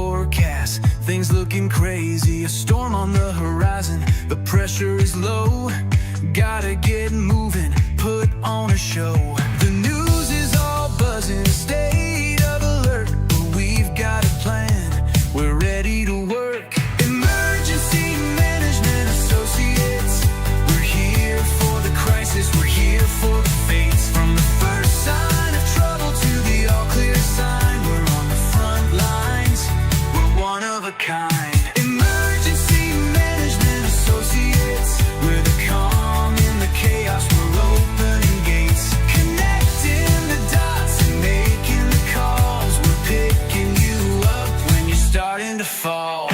forecast, things looking crazy. A storm on the horizon, the pressure is low. Gotta get moving, put on a show. The news is all buzzing, state of alert, but we've got a plan, we're ready to work. Emergency Management Associates, we're here for the crisis, we're here for the fates. From the first sign of trouble to the all clear sign, we're on the front lines, we're one of a kind. Emergency Management Associates, we're the calm in the chaos, we're opening gates, connecting the dots and making the calls. We're picking you up when you're starting to fall.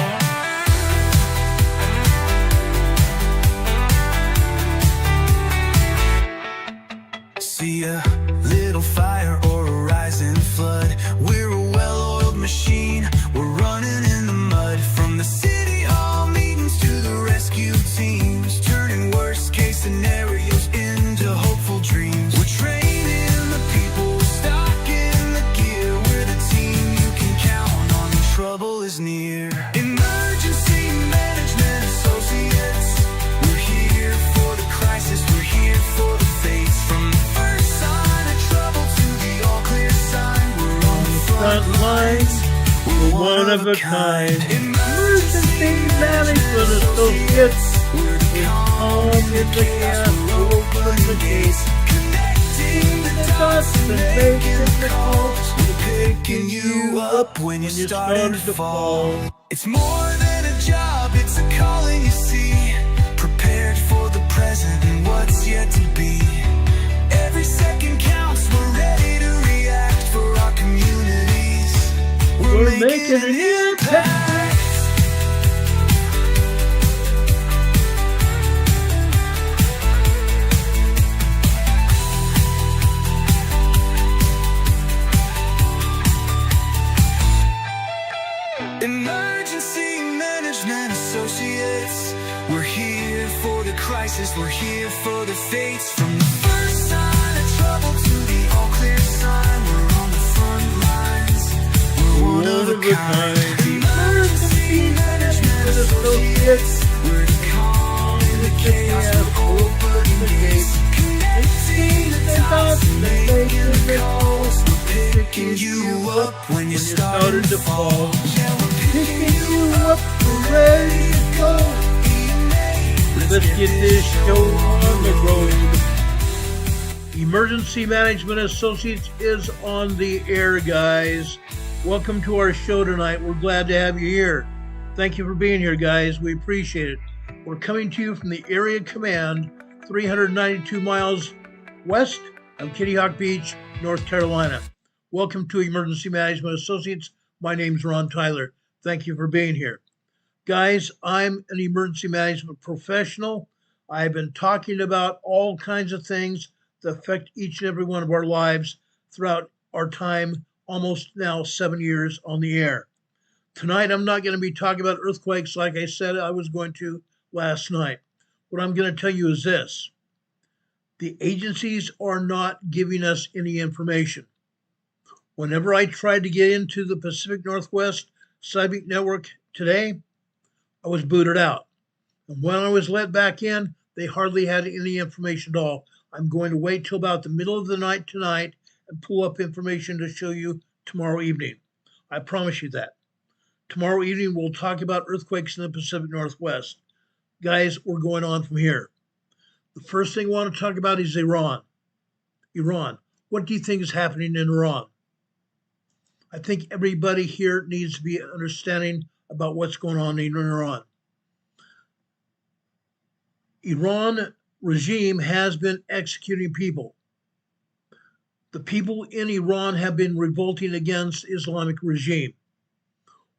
See a little fire or a rising flood, we're a well-oiled machine, we're running in the mud. From the city hall meetings to the rescue teams, turning worst case scenarios into hopeful dreams. We're training the people, stocking the gear, we're the team you can count on when trouble is near. Emergency Management Associates, we're here for the crisis, we're here for the fates. From the first sign of trouble to the all clear sign, we're on the front lines, we're one of a kind. Emergency Management Associates, we're the calm in the chaos, we're open the gates, connecting the dots and making the calls. We're picking you up when you're starting to fall. It's more than a job, it's a calling, you see. Prepared for the present and what's yet to be. Every second counts, we're ready to react for our communities. We're making an impact. Emergency Management Associates, we're here for the crisis, we're here for the fates. From the first sign of trouble to the all clear sign, we're on the front lines, we're one of a kind. Emergency Management Associates, we're the calm in the chaos, we're opening the gates, connecting the dots and making the calls. We're picking you up when you're starting to fall. picking you up, we're ready to go. Let's get this show on the road. Emergency Management Associates is on the air, guys. Welcome to our show tonight. We're glad to have you here. Thank you for being here, guys. We appreciate it. We're coming to you from the Area Command, 392 miles west of Kitty Hawk Beach, North Carolina. Welcome to Emergency Management Associates. My name's Ron Tyler. Thank you for being here. Guys, I'm an emergency management professional. I've been talking about all kinds of things that affect each and every one of our lives throughout our time, almost now 7 years on the air. Tonight, I'm not going to be talking about earthquakes like I said I was going to last night. What I'm going to tell you is this. The agencies are not giving us any information. Whenever I tried to get into the Pacific Northwest Seismic Network today, I was booted out. And when I was let back in, they hardly had any information at all. I'm going to wait till about the middle of the night tonight and pull up information to show you tomorrow evening. I promise you that. Tomorrow evening, we'll talk about earthquakes in the Pacific Northwest. Guys, we're going on from here. The first thing I want to talk about is Iran. Iran. What do you think is happening in Iran? I think everybody here needs to be understanding about what's going on in Iran. Iran regime has been executing people. The people in Iran have been revolting against Islamic regime.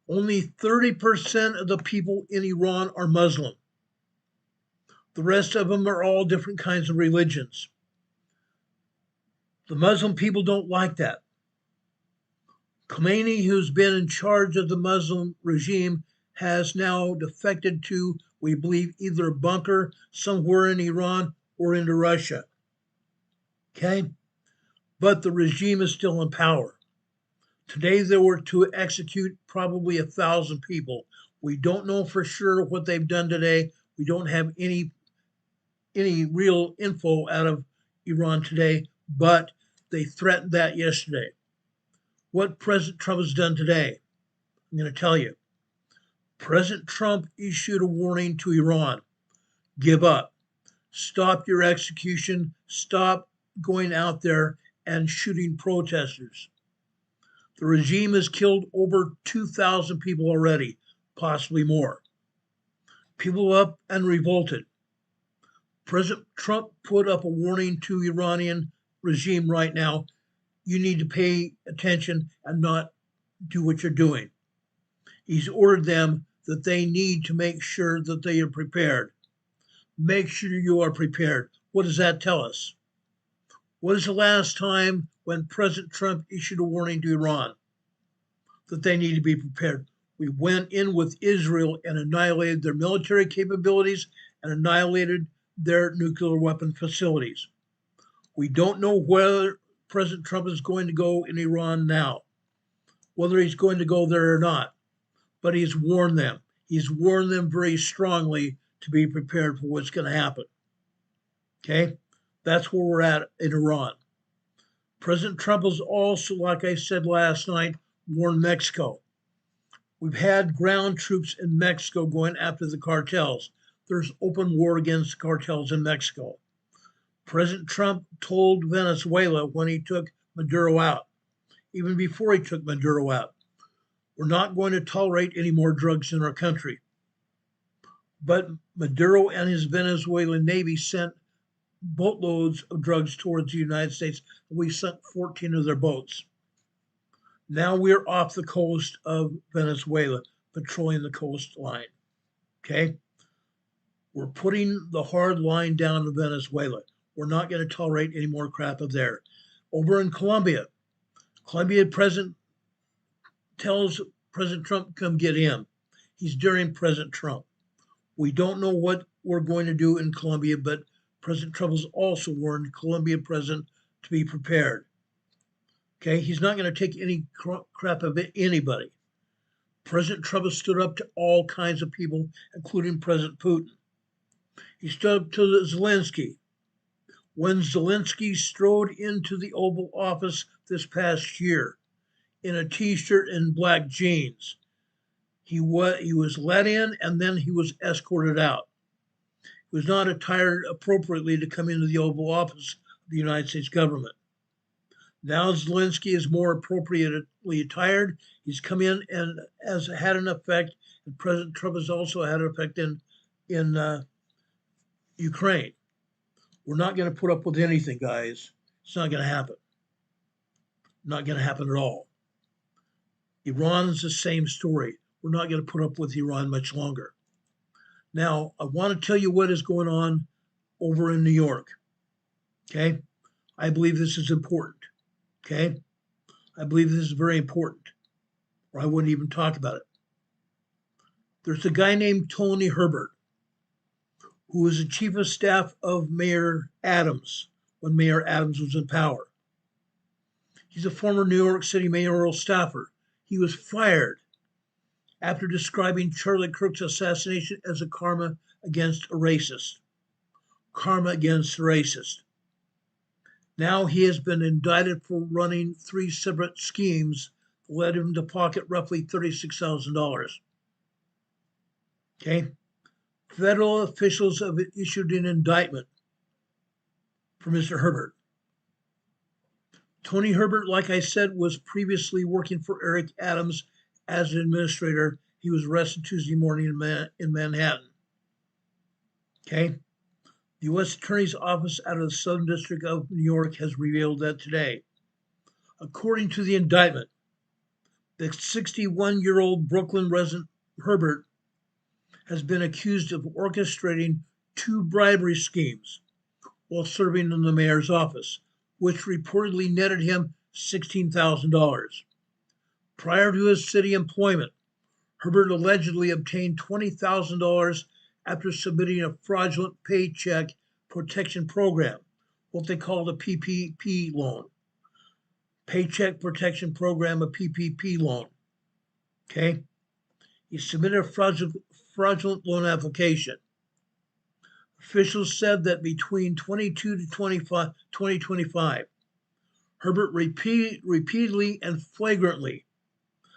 Only 30% of the people in Iran are Muslim. The rest of them are all different kinds of religions. The Muslim people don't like that. Khomeini, who's been in charge of the Muslim regime, has now defected to, we believe, either a bunker somewhere in Iran or into Russia. Okay? But the regime is still in power. Today they were to execute probably 1,000 people. We don't know for sure what they've done today. We don't have any real info out of Iran today, but they threatened that yesterday. What President Trump has done today, I'm going to tell you. President Trump issued a warning to Iran. Give up. Stop your execution. Stop going out there and shooting protesters. The regime has killed over 2,000 people already, possibly more. People up and revolted. President Trump put up a warning to Iranian regime right now. You need to pay attention and not do what you're doing. He's ordered them that they need to make sure that they are prepared. Make sure you are prepared. What does that tell us? What is the last time when President Trump issued a warning to Iran that they need to be prepared? We went in with Israel and annihilated their military capabilities and annihilated their nuclear weapon facilities. We don't know whether President Trump is going to go in Iran now, whether he's going to go there or not, but he's warned them. He's warned them very strongly to be prepared for what's going to happen. Okay? That's where we're at in Iran. President Trump has also, like I said last night, warned Mexico. We've had ground troops in Mexico going after the cartels. There's open war against the cartels in Mexico. President Trump told Venezuela when he took Maduro out, even before he took Maduro out, we're not going to tolerate any more drugs in our country. But Maduro and his Venezuelan Navy sent boatloads of drugs towards the United States. We sunk 14 of their boats. Now we're off the coast of Venezuela, patrolling the coastline. Okay? We're putting the hard line down to Venezuela. We're not going to tolerate any more crap up there. Over in Colombia president tells President Trump, come get him. He's daring President Trump. We don't know what we're going to do in Colombia, but President Trump has also warned Colombia president to be prepared. Okay, he's not going to take any crap of anybody. President Trump has stood up to all kinds of people, including President Putin. He stood up to Zelensky. When Zelensky strode into the Oval Office this past year in a t-shirt and black jeans, he was let in and then he was escorted out. He was not attired appropriately to come into the Oval Office of the United States government. Now Zelensky is more appropriately attired. He's come in and has had an effect, and President Trump has also had an effect in Ukraine. We're not going to put up with anything, guys. It's not going to happen. Not going to happen at all. Iran is the same story. We're not going to put up with Iran much longer. Now, I want to tell you what is going on over in New York. Okay? I believe this is important. Okay? I believe this is very important, or I wouldn't even talk about it. There's a guy named Tony Herbert, who was the chief of staff of Mayor Adams when Mayor Adams was in power. He's a former New York City mayoral staffer. He was fired after describing Charlie Kirk's assassination as a karma against a racist. Karma against a racist. Now he has been indicted for running 3 separate schemes that led him to pocket roughly $36,000. Okay? Federal officials have issued an indictment for Mr. Herbert. Tony Herbert, like I said, was previously working for Eric Adams as an administrator. He was arrested Tuesday morning in Manhattan. Okay? The U.S. Attorney's Office out of the Southern District of New York has revealed that today. According to the indictment, the 61-year-old Brooklyn resident Herbert has been accused of orchestrating 2 bribery schemes while serving in the mayor's office, which reportedly netted him $16,000. Prior to his city employment, Herbert allegedly obtained $20,000 after submitting a fraudulent paycheck protection program, what they call the PPP loan. Paycheck Protection Program, a PPP loan. Okay? He submitted a fraudulent loan application. Officials said that between 22 to 2025, Herbert repeatedly and flagrantly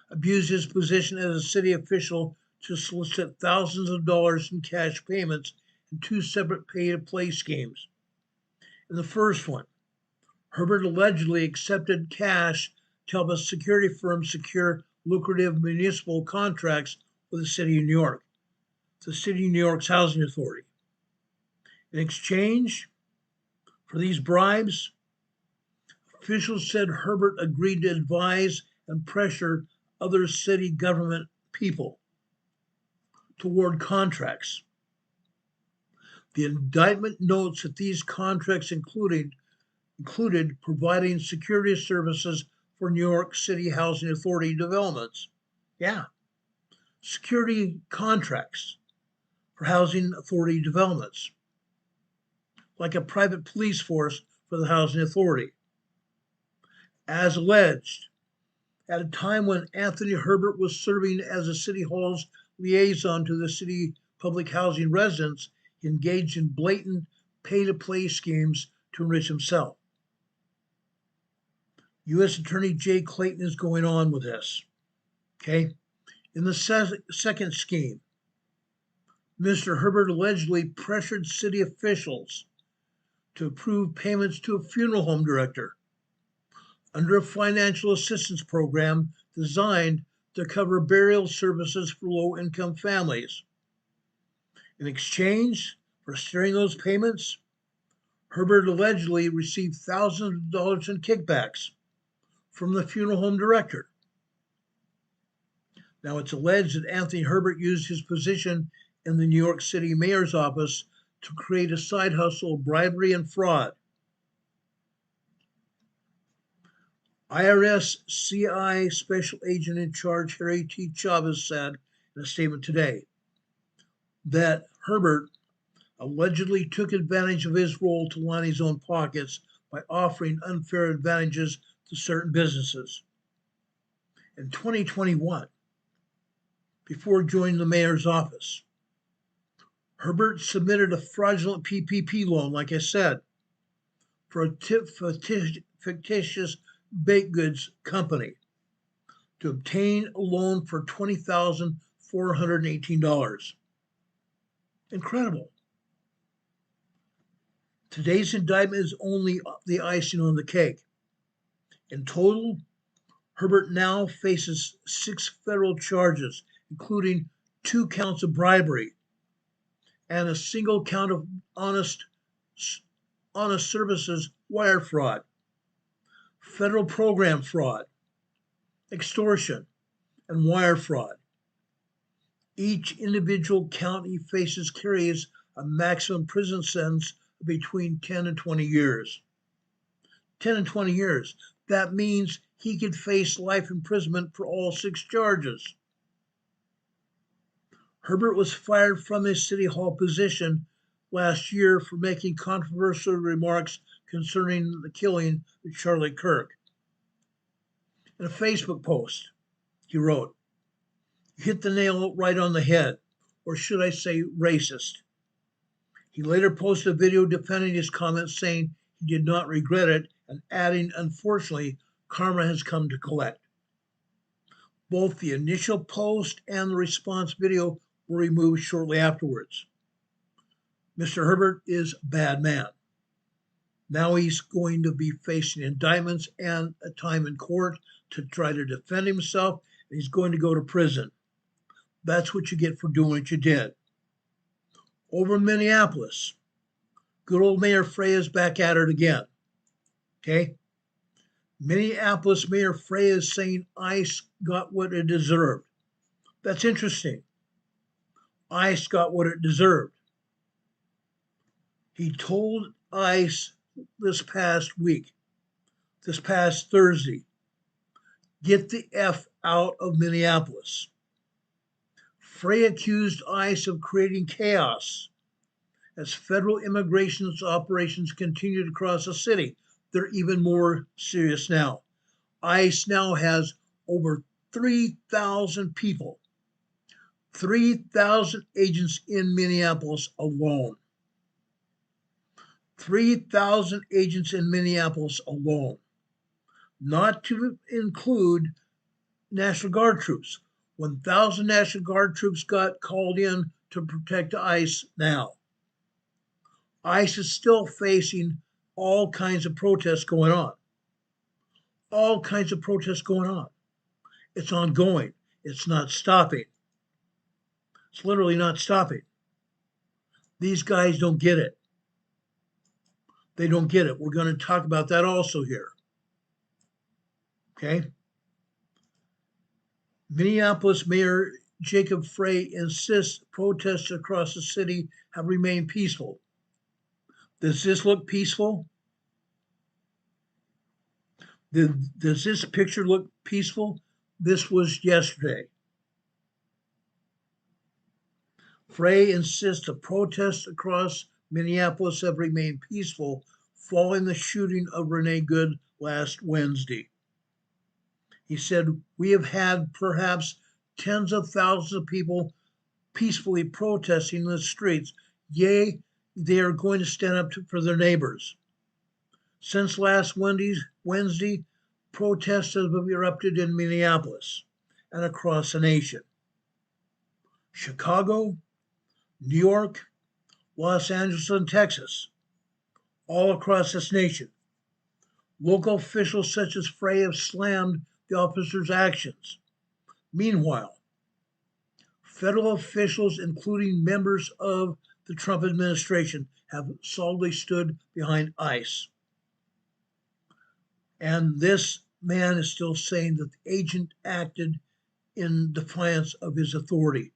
abused his position as a city official to solicit thousands of dollars in cash payments in two separate pay-to-play schemes. In the first one, Herbert allegedly accepted cash to help a security firm secure lucrative municipal contracts with the City of New York, the City of New York's Housing Authority. In exchange for these bribes, officials said Herbert agreed to advise and pressure other city government people to award contracts. The indictment notes that these contracts included providing security services for New York City Housing Authority developments. Yeah, security contracts for housing authority developments, like a private police force for the housing authority. As alleged, at a time when Anthony Herbert was serving as a City Hall's liaison to the city public housing residents, he engaged in blatant pay-to-play schemes to enrich himself. U.S. Attorney Jay Clayton is going on with this. Okay? In the second scheme, Mr. Herbert allegedly pressured city officials to approve payments to a funeral home director under a financial assistance program designed to cover burial services for low-income families. In exchange for steering those payments, Herbert allegedly received thousands of dollars in kickbacks from the funeral home director. Now, it's alleged that Anthony Herbert used his position in the New York City mayor's office to create a side hustle of bribery and fraud. IRS CI Special Agent in Charge Harry T. Chavez said in a statement today that Herbert allegedly took advantage of his role to line his own pockets by offering unfair advantages to certain businesses. In 2021, before joining the mayor's office, Herbert submitted a fraudulent PPP loan, like I said, for a fictitious baked goods company to obtain a loan for $20,418. Incredible. Today's indictment is only the icing on the cake. In total, Herbert now faces 6 federal charges, including 2 counts of bribery and a single count of honest services wire fraud, federal program fraud, extortion, and wire fraud. Each individual count he faces carries a maximum prison sentence of between 10 and 20 years. 10 and 20 years. That means he could face life imprisonment for all 6 charges. Herbert was fired from his City Hall position last year for making controversial remarks concerning the killing of Charlie Kirk. In a Facebook post, he wrote, "You hit the nail right on the head, or should I say racist." He later posted a video defending his comments, saying he did not regret it and adding, "Unfortunately, karma has come to collect." Both the initial post and the response video were removed shortly afterwards. Mr. Herbert is a bad man. Now he's going to be facing indictments and a time in court to try to defend himself, and he's going to go to prison. That's what you get for doing what you did. Over in Minneapolis, good old Mayor Freya is back at it again. Okay? Minneapolis Mayor Freya is saying ICE got what it deserved. That's interesting. ICE got what it deserved. He told ICE this past Thursday, get the F out of Minneapolis. Frey accused ICE of creating chaos as federal immigration operations continued across the city. They're even more serious now. ICE now has over 3,000 people, 3,000 agents in Minneapolis alone. 3,000 agents in Minneapolis alone, not to include National Guard troops. 1,000 National Guard troops got called in to protect ICE now. ICE is still facing all kinds of protests going on. All kinds of protests going on. It's ongoing. It's not stopping. It's literally not stopping. These guys don't get it. They don't get it. We're going to talk about that also here. Okay? Minneapolis Mayor Jacob Frey insists protests across the city have remained peaceful. Does this look peaceful? Does this picture look peaceful? This was yesterday. Frey insists the protests across Minneapolis have remained peaceful following the shooting of Renee Good last Wednesday. He said, "We have had perhaps tens of thousands of people peacefully protesting in the streets. Yea, they are going to stand up for their neighbors. Since last Wednesday, protests have erupted in Minneapolis and across the nation. Chicago, New York, Los Angeles, and Texas, all across this nation. Local officials such as Frey have slammed the officers' actions. Meanwhile, federal officials, including members of the Trump administration, have solidly stood behind ICE. And this man is still saying that the agent acted in defiance of his authority.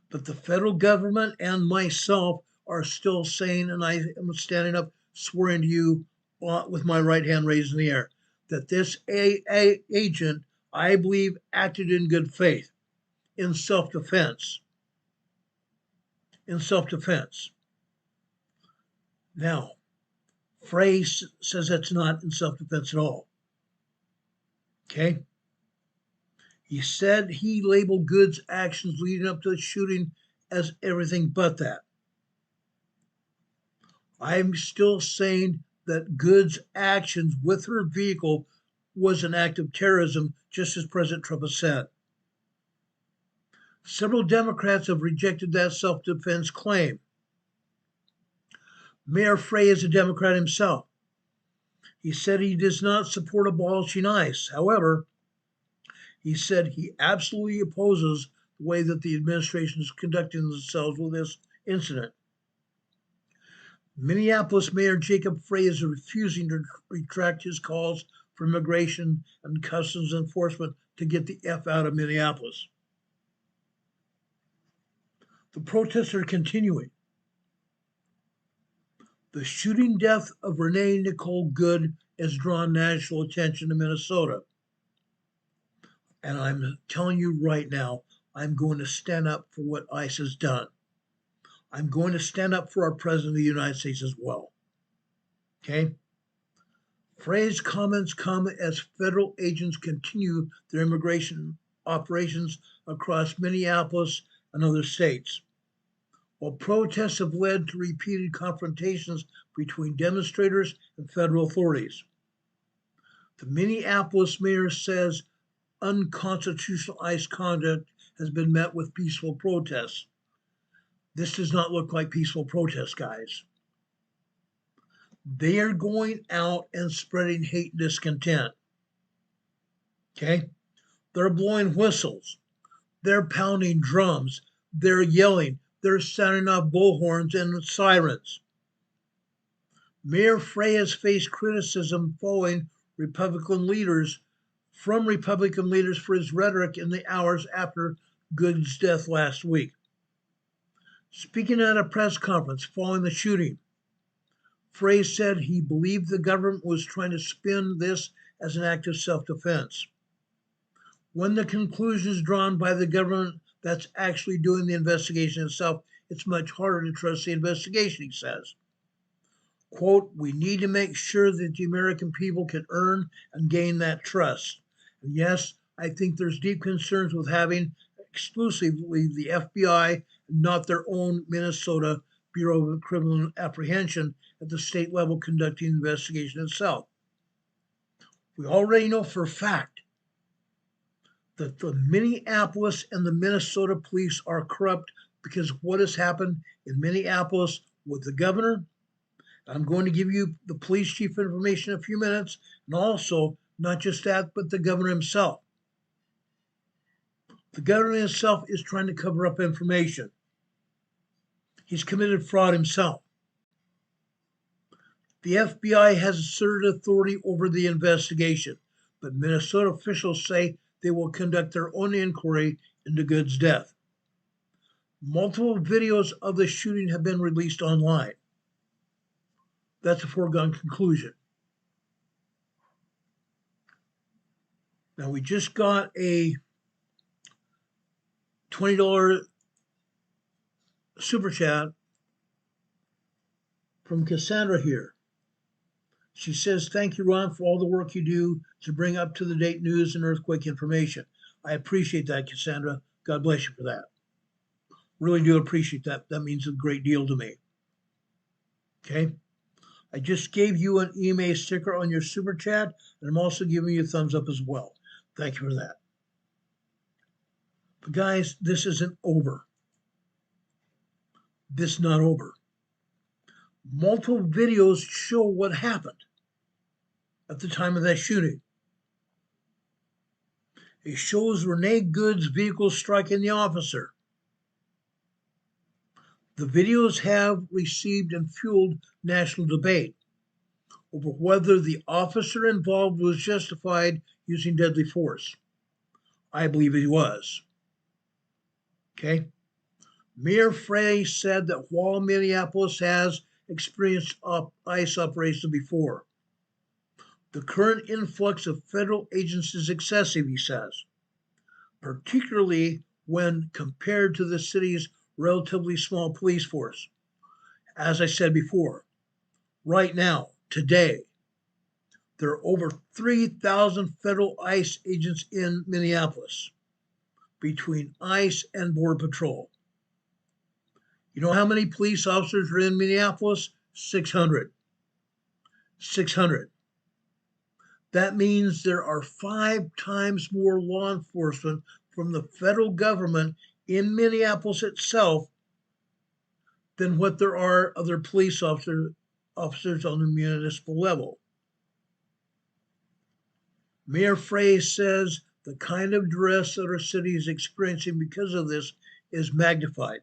But the federal government and myself are still saying, and I am standing up swearing to you with my right hand raised in the air, that this agent, I believe, acted in good faith, in self-defense. In self-defense. Now, Frey says that's not in self-defense at all. Okay? He said he labeled Good's actions leading up to the shooting as everything but that. I'm still saying that Good's actions with her vehicle was an act of terrorism, just as President Trump has said. Several Democrats have rejected that self-defense claim. Mayor Frey is a Democrat himself. He said he does not support abolishing ICE. However, he said he absolutely opposes the way that the administration is conducting themselves with this incident. Minneapolis Mayor Jacob Frey is refusing to retract his calls for immigration and customs enforcement to get the F out of Minneapolis. The protests are continuing. The shooting death of Renee Nicole Good has drawn national attention to Minnesota. And I'm telling you right now, I'm going to stand up for what ICE has done. I'm going to stand up for our President of the United States as well. Okay? Frey's comments come as federal agents continue their immigration operations across Minneapolis and other states. While protests have led to repeated confrontations between demonstrators and federal authorities. The Minneapolis mayor says unconstitutional ICE conduct has been met with peaceful protests. This does not look like peaceful protests, guys. They are going out and spreading hate and discontent. Okay? They're blowing whistles. They're pounding drums. They're yelling. They're sounding off bullhorns and sirens. Mayor Frey has faced criticism following Republican leaders for his rhetoric in the hours after Good's death last week. Speaking at a press conference following the shooting, Frey said he believed the government was trying to spin this as an act of self-defense. When the conclusion is drawn by the government that's actually doing the investigation itself, it's much harder to trust the investigation, he says. Quote, we need to make sure that the American people can earn and gain that trust. And yes, I think there's deep concerns with having exclusively the FBI, not their own Minnesota Bureau of Criminal Apprehension at the state level conducting the investigation itself. We already know for a fact that the Minneapolis and the Minnesota police are corrupt because of what has happened in Minneapolis with the governor. I'm going to give you the police chief information in a few minutes, and also not just that, but the governor himself. The governor himself is trying to cover up information. He's committed fraud himself. The FBI has asserted authority over the investigation, but Minnesota officials say they will conduct their own inquiry into Good's death. Multiple videos of the shooting have been released online. That's a foregone conclusion. Now, we just got a $20 super chat from Cassandra here. She says, thank you, Ron, for all the work you do to bring up to the date news and earthquake information. I appreciate that, Cassandra. God bless you for that. Really do appreciate that. That means a great deal to me. Okay. I just gave you an EMA sticker on your super chat, and I'm also giving you a thumbs up as well. Thank you for that. But guys, this isn't over. This is not over. Multiple videos show what happened at the time of that shooting. It shows Renee Good's vehicle striking the officer. The videos have received and fueled national debate over whether the officer involved was justified using deadly force. I believe he was. Okay? Mayor Frey said that while Minneapolis has experienced ICE operations before, the current influx of federal agents is excessive, he says, particularly when compared to the city's relatively small police force. As I said before, right now, today, there are over 3,000 federal ICE agents in Minneapolis between ICE and Border Patrol. You know how many police officers are in Minneapolis? 600. 600. That means there are 5 times more law enforcement from the federal government in Minneapolis itself than what there are other police officers on the municipal level. Mayor Frey says the kind of duress that our city is experiencing because of this is magnified.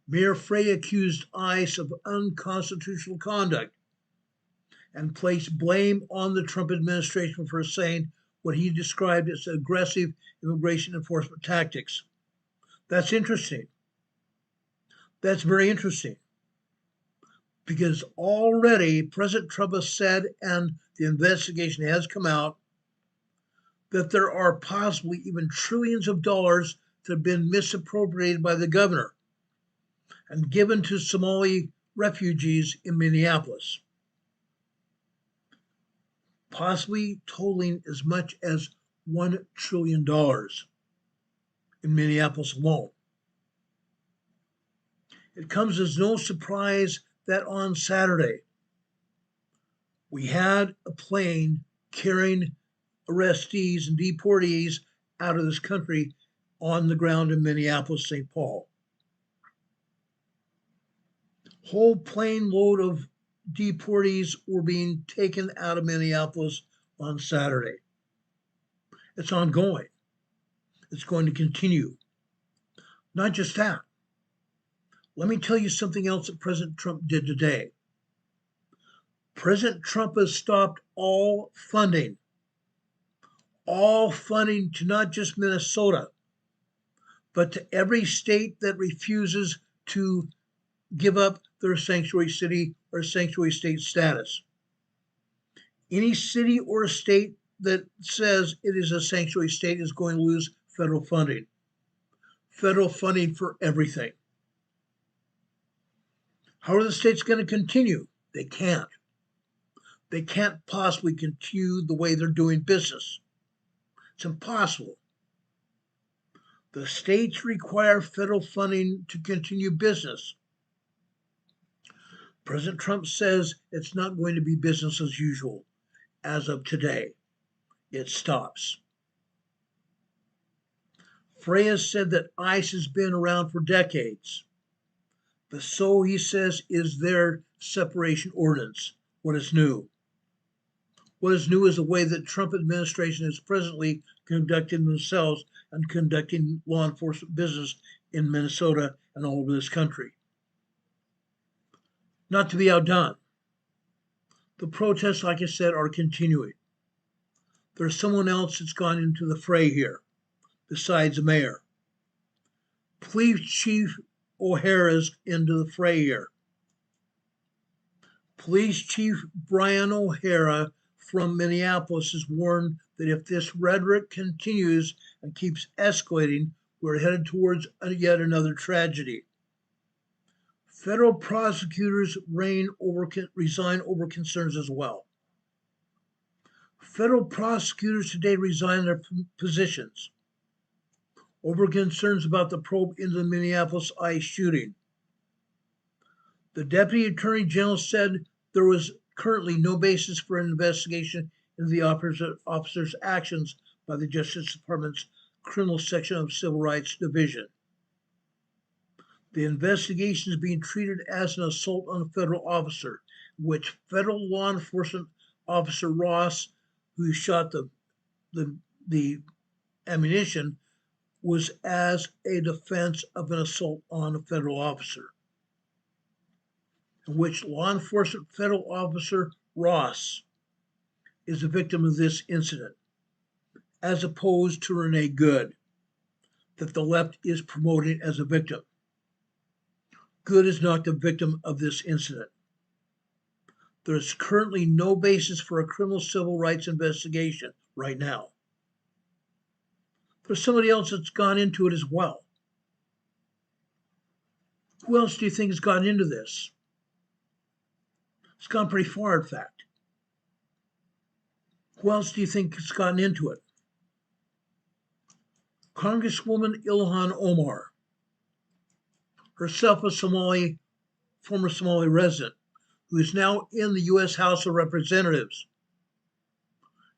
Mayor Frey accused ICE of unconstitutional conduct and placed blame on the Trump administration for saying what he described as aggressive immigration enforcement tactics. That's interesting. That's very interesting. Because already President Trump has said, and the investigation has come out, that there are possibly even trillions of dollars that have been misappropriated by the governor and given to Somali refugees in Minneapolis, possibly totaling as much as $1 trillion in Minneapolis alone. It comes as no surprise that on Saturday, we had a plane carrying arrestees and deportees out of this country on the ground in Minneapolis, St. Paul. Whole plane load of deportees were being taken out of Minneapolis on Saturday. It's ongoing. It's going to continue. Not just that. Let me tell you something else that President Trump did today. President Trump has stopped all funding to not just Minnesota, but to every state that refuses to give up their sanctuary city or sanctuary state status. Any city or state that says it is a sanctuary state is going to lose federal funding. Federal funding for everything. How are the states going to continue? They can't. They can't possibly continue the way they're doing business. It's impossible. The states require federal funding to continue business. President Trump says it's not going to be business as usual as of today. It stops. Freya said that ICE has been around for decades. But so, he says, is their separation ordinance. What is new? What is new is the way that Trump administration is presently conducting themselves and conducting law enforcement business in Minnesota and all over this country. Not to be outdone, the protests, like I said, are continuing. There's someone else that's gone into the fray here, besides the mayor. Police Chief O'Hara's into the fray here. Police Chief Brian O'Hara from Minneapolis has warned that if this rhetoric continues and keeps escalating, we're headed towards yet another tragedy. Federal prosecutors resign over concerns as well. Federal prosecutors today resign their positions over concerns about the probe into the Minneapolis ICE shooting. The Deputy Attorney General said there was currently no basis for an investigation into the officer's actions by the Justice Department's Criminal Section of Civil Rights Division. The investigation is being treated as an assault on a federal officer, which federal law enforcement officer Ross, who shot the ammunition, was as a defense of an assault on a federal officer, in which law enforcement federal officer Ross is the victim of this incident, as opposed to Renee Good, that the left is promoting as a victim. Good is not the victim of this incident. There is currently no basis for a criminal civil rights investigation right now. There's somebody else that's gone into it as well. Who else do you think has gone into this? It's gone pretty far, in fact. Who else do you think has gotten into it? Congresswoman Ilhan Omar, herself a former Somali resident, who is now in the U.S. House of Representatives.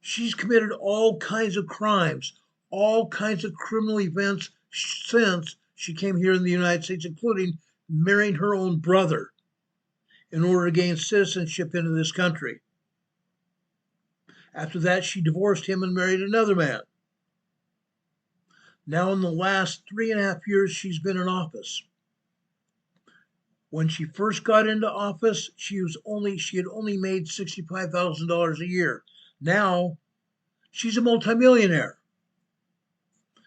She's committed all kinds of crimes, all kinds of criminal events since she came here in the United States, including marrying her own brother in order to gain citizenship into this country. After that, she divorced him and married another man. Now, in the last 3.5 years, she's been in office. When she first got into office, she had only made $65,000 a year. Now, she's a multimillionaire.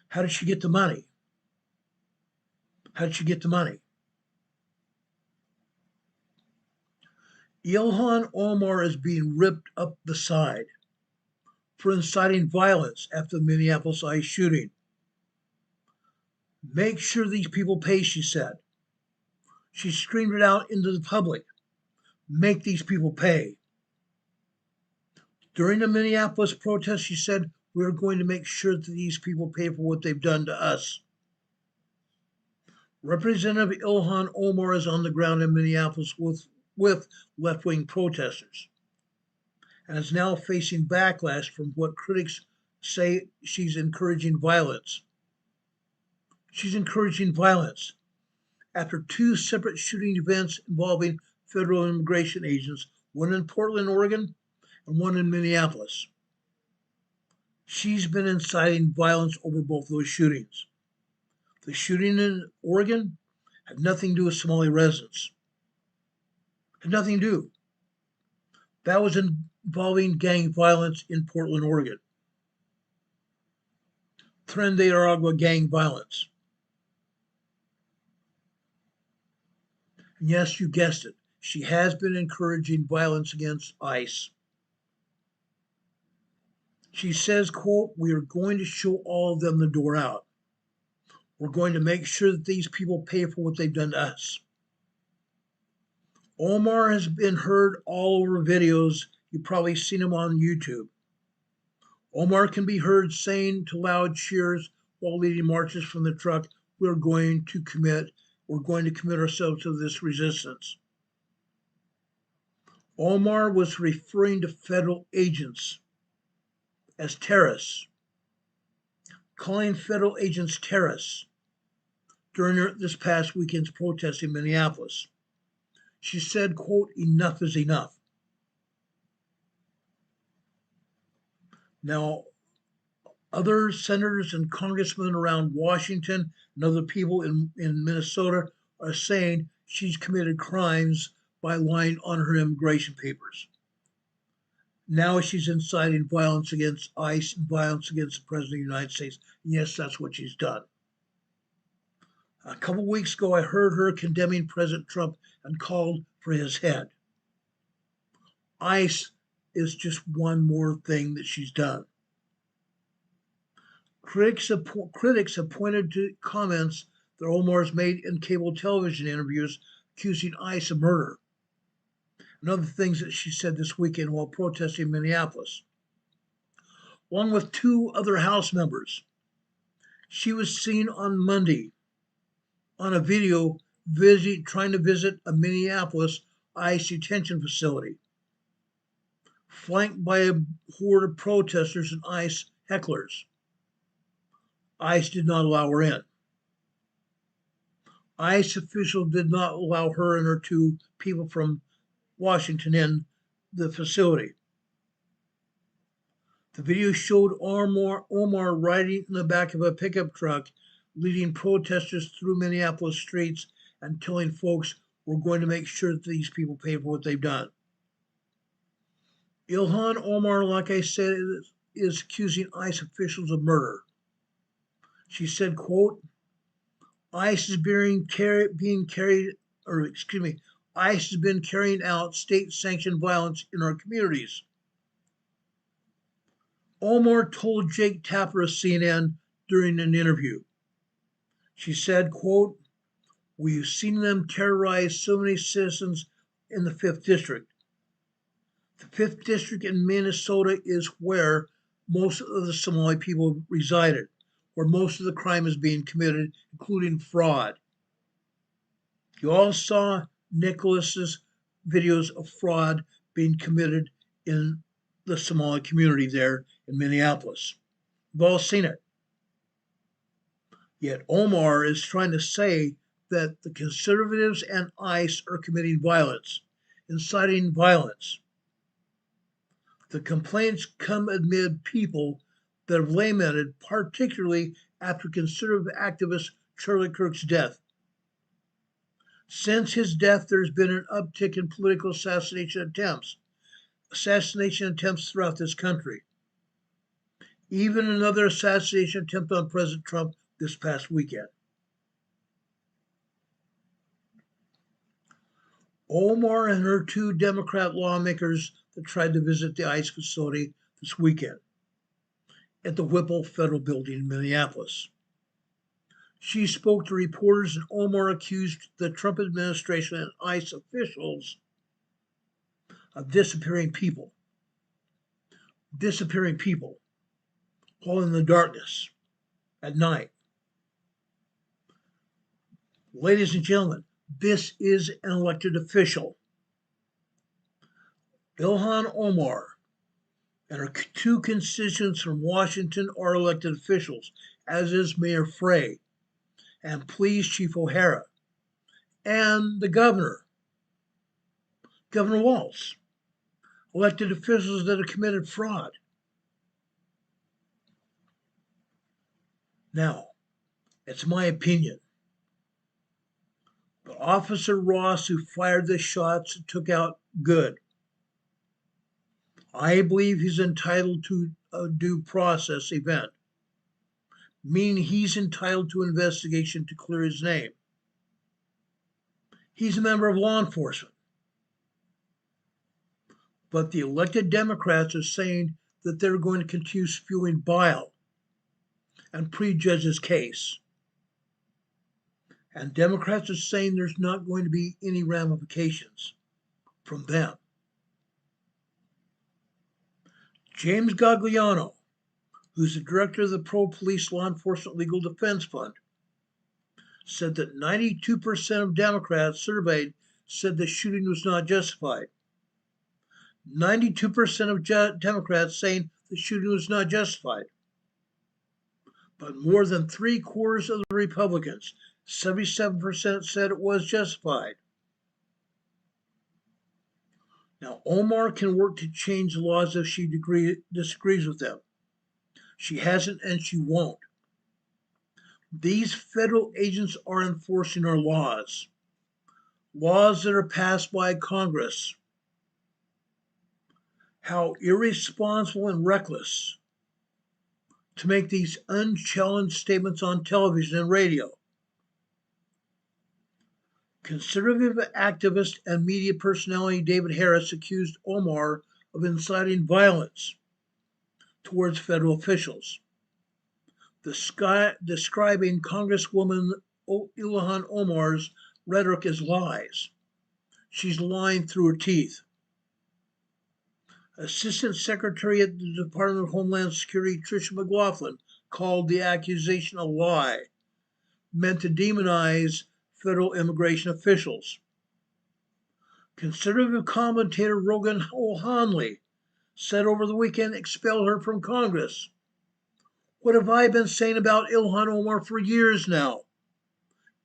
How did she get the money? How did she get the money? Ilhan Omar is being ripped up the side for inciting violence after the Minneapolis ICE shooting. Make sure these people pay, she said. She screamed it out into the public. Make these people pay. During the Minneapolis protest, she said, we're going to make sure that these people pay for what they've done to us. Representative Ilhan Omar is on the ground in Minneapolis with left-wing protesters and is now facing backlash from what critics say she's encouraging violence. She's encouraging violence after 2 separate shooting events involving federal immigration agents, one in Portland, Oregon, and one in Minneapolis. She's been inciting violence over both those shootings. The shooting in Oregon had nothing to do with Somali residents. Had nothing to do. That was involving gang violence in Portland, Oregon. Tren de Aragua gang violence. And yes, you guessed it. She has been encouraging violence against ICE. She says, quote, we are going to show all of them the door out. We're going to make sure that these people pay for what they've done to us. Omar has been heard all over videos. You've probably seen him on YouTube. Omar can be heard saying to loud cheers while leading marches from the truck, we're going to commit ourselves to this resistance. Omar was referring to federal agents as terrorists, calling federal agents terrorists during this past weekend's protest in Minneapolis. She said, quote, enough is enough. Now, other senators and congressmen around Washington and other people in Minnesota are saying she's committed crimes by lying on her immigration papers. Now she's inciting violence against ICE and violence against the President of the United States. And yes, that's what she's done. A couple weeks ago, I heard her condemning President Trump and called for his head. ICE is just one more thing that she's done. Critics have pointed to comments that Omar's made in cable television interviews accusing ICE of murder and other things that she said this weekend while protesting in Minneapolis. Along with two other House members, she was seen on Monday on a video trying to visit a Minneapolis ICE detention facility, flanked by a horde of protesters and ICE hecklers. ICE did not allow her in. ICE officials did not allow her and her two people from Washington in the facility. The video showed Omar riding in the back of a pickup truck, leading protesters through Minneapolis streets and telling folks, we're going to make sure that these people pay for what they've done. Ilhan Omar, like I said, is accusing ICE officials of murder. She said, quote, ICE has been carrying out state-sanctioned violence in our communities. Omar told Jake Tapper of CNN during an interview. She said, quote, we've seen them terrorize so many citizens in the 5th District. The 5th District in Minnesota is where most of the Somali people resided, where most of the crime is being committed, including fraud. You all saw Nicholas's videos of fraud being committed in the Somali community there in Minneapolis. We've all seen it. Yet Omar is trying to say that the conservatives and ICE are committing violence, inciting violence. The complaints come amid people that have lamented, particularly after conservative activist Charlie Kirk's death. Since his death, there's been an uptick in political assassination attempts throughout this country. Even another assassination attempt on President Trump this past weekend. Omar and her two Democrat lawmakers that tried to visit the ICE facility this weekend at the Whipple Federal Building in Minneapolis. She spoke to reporters, and Omar accused the Trump administration and ICE officials of disappearing people while in the darkness at night. Ladies and gentlemen, this is an elected official. Ilhan Omar and her two constituents from Washington are elected officials, as is Mayor Frey and Police Chief O'Hara and the Governor Walz, elected officials that have committed fraud. Now, it's my opinion. But Officer Ross, who fired the shots and took out Good, I believe he's entitled to a due process event, meaning he's entitled to an investigation to clear his name. He's a member of law enforcement. But the elected Democrats are saying that they're going to continue spewing bile and prejudge his case. And Democrats are saying there's not going to be any ramifications. from them. James Gagliano, who's the director of the Pro Police Law Enforcement Legal Defense Fund, said that 92% of Democrats surveyed said the shooting was not justified. 92% of Democrats saying the shooting was not justified. But more than 3/4 of the Republicans, 77%, said it was justified. Now, Omar can work to change the laws if she disagrees with them. She hasn't and she won't. These federal agents are enforcing our laws that are passed by Congress. How irresponsible and reckless to make these unchallenged statements on television and radio. Conservative activist and media personality David Harris accused Omar of inciting violence towards federal officials, describing Congresswoman Ilhan Omar's rhetoric as lies. She's lying through her teeth. Assistant Secretary at the Department of Homeland Security Tricia McLaughlin called the accusation a lie, meant to demonize federal immigration officials. Conservative commentator Rogan O'Hanley said over the weekend, expel her from Congress. What have I been saying about Ilhan Omar for years now?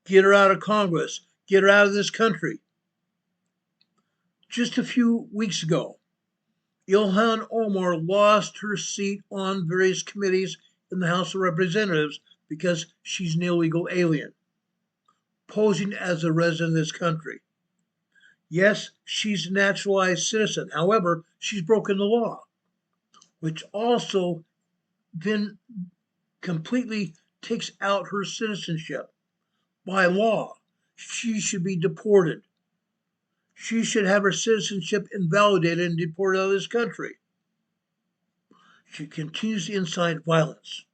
Get her out of Congress. Get her out of this country. Just a few weeks ago, Ilhan Omar lost her seat on various committees in the House of Representatives because she's an illegal alien, posing as a resident of this country. Yes, she's a naturalized citizen. However, she's broken the law, which also then completely takes out her citizenship. By law, she should be deported. She should have her citizenship invalidated and deported out of this country. She continues to incite violence.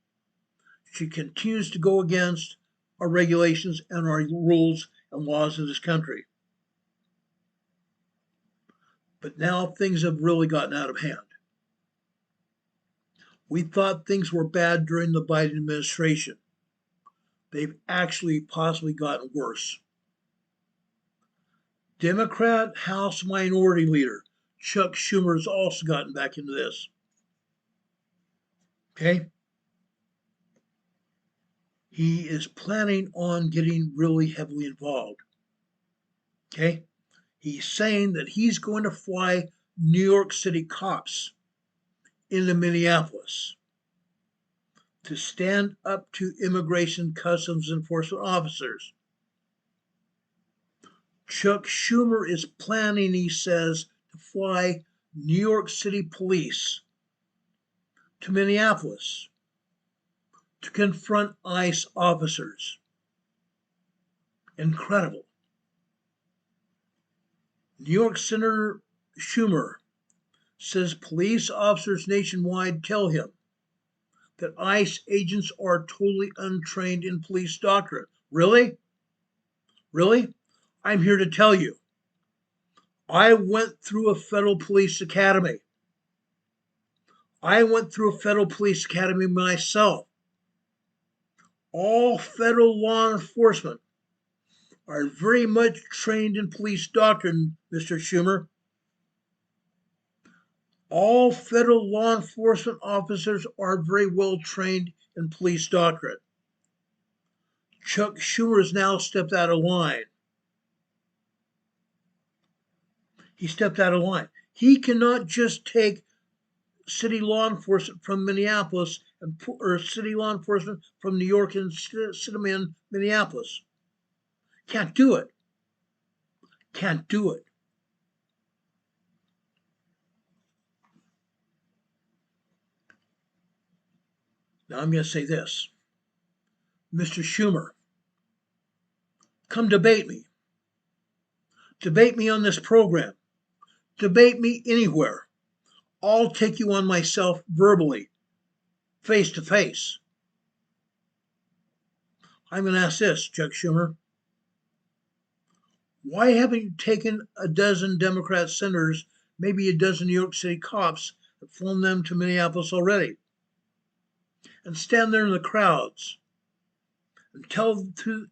She continues to go against our regulations and our rules and laws of this country. But now things have really gotten out of hand. We thought things were bad during the Biden administration. They've actually possibly gotten worse. Democrat House Minority Leader Chuck Schumer has also gotten back into this. Okay? He is planning on getting really heavily involved. Okay? He's saying that he's going to fly New York City cops into Minneapolis to stand up to immigration customs enforcement officers. Chuck Schumer is planning, he says, to fly New York City police to Minneapolis to confront ICE officers. Incredible. New York Senator Schumer says police officers nationwide tell him that ICE agents are totally untrained in police doctrine. Really? Really? I'm here to tell you. I went through a federal police academy. I went through a federal police academy myself. All federal law enforcement are very much trained in police doctrine, Mr. Schumer. All federal law enforcement officers are very well trained in police doctrine. Chuck Schumer has now stepped out of line. He stepped out of line. He cannot just take city law enforcement from Minneapolis or city law enforcement from New York and sit them in Minneapolis. Can't do it. Can't do it. Now I'm going to say this. Mr. Schumer, come debate me. Debate me on this program. Debate me anywhere. I'll take you on myself verbally, face to face. I'm going to ask this, Chuck Schumer. Why haven't you taken a dozen Democrat senators, maybe a dozen New York City cops, and flown them to Minneapolis already? And stand there in the crowds and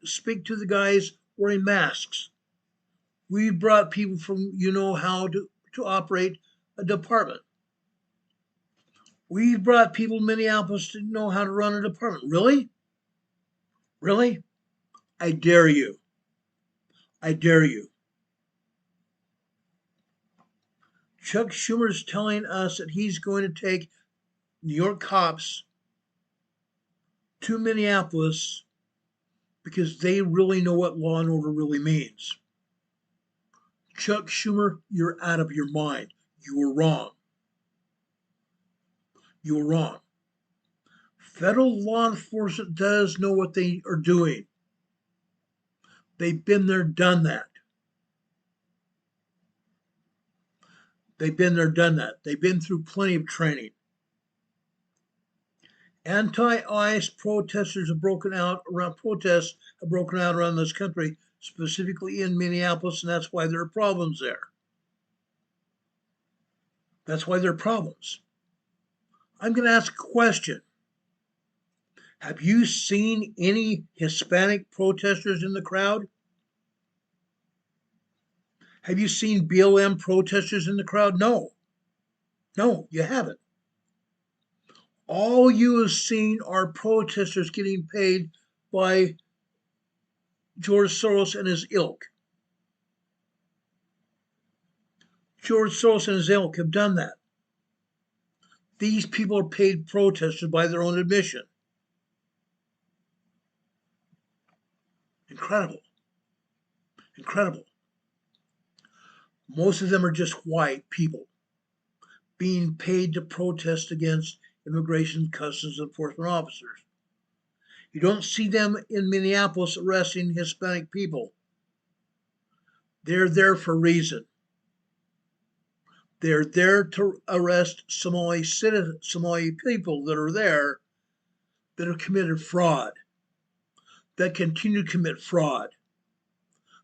speak to the guys wearing masks. We brought people from how to operate a department. We brought people in Minneapolis to know how to run a department. Really? Really? I dare you. I dare you. Chuck Schumer's telling us that he's going to take New York cops to Minneapolis because they really know what law and order really means. Chuck Schumer, you're out of your mind. You were wrong. You were wrong. Federal law enforcement does know what they are doing. They've been there, done that. They've been there, done that. They've been through plenty of training. Anti-ICE protesters have broken out around this country, specifically in Minneapolis, and that's why there are problems there. That's why there are problems. I'm going to ask a question. Have you seen any Hispanic protesters in the crowd? Have you seen BLM protesters in the crowd? No. No, you haven't. All you have seen are protesters getting paid by George Soros and his ilk. George Soros and his ilk have done that. These people are paid protesters by their own admission. Incredible. Incredible. Most of them are just white people being paid to protest against immigration customs enforcement officers. You don't see them in Minneapolis arresting Hispanic people. They're there for a reason. They're there to arrest Somali people that are there that have committed fraud, that continue to commit fraud,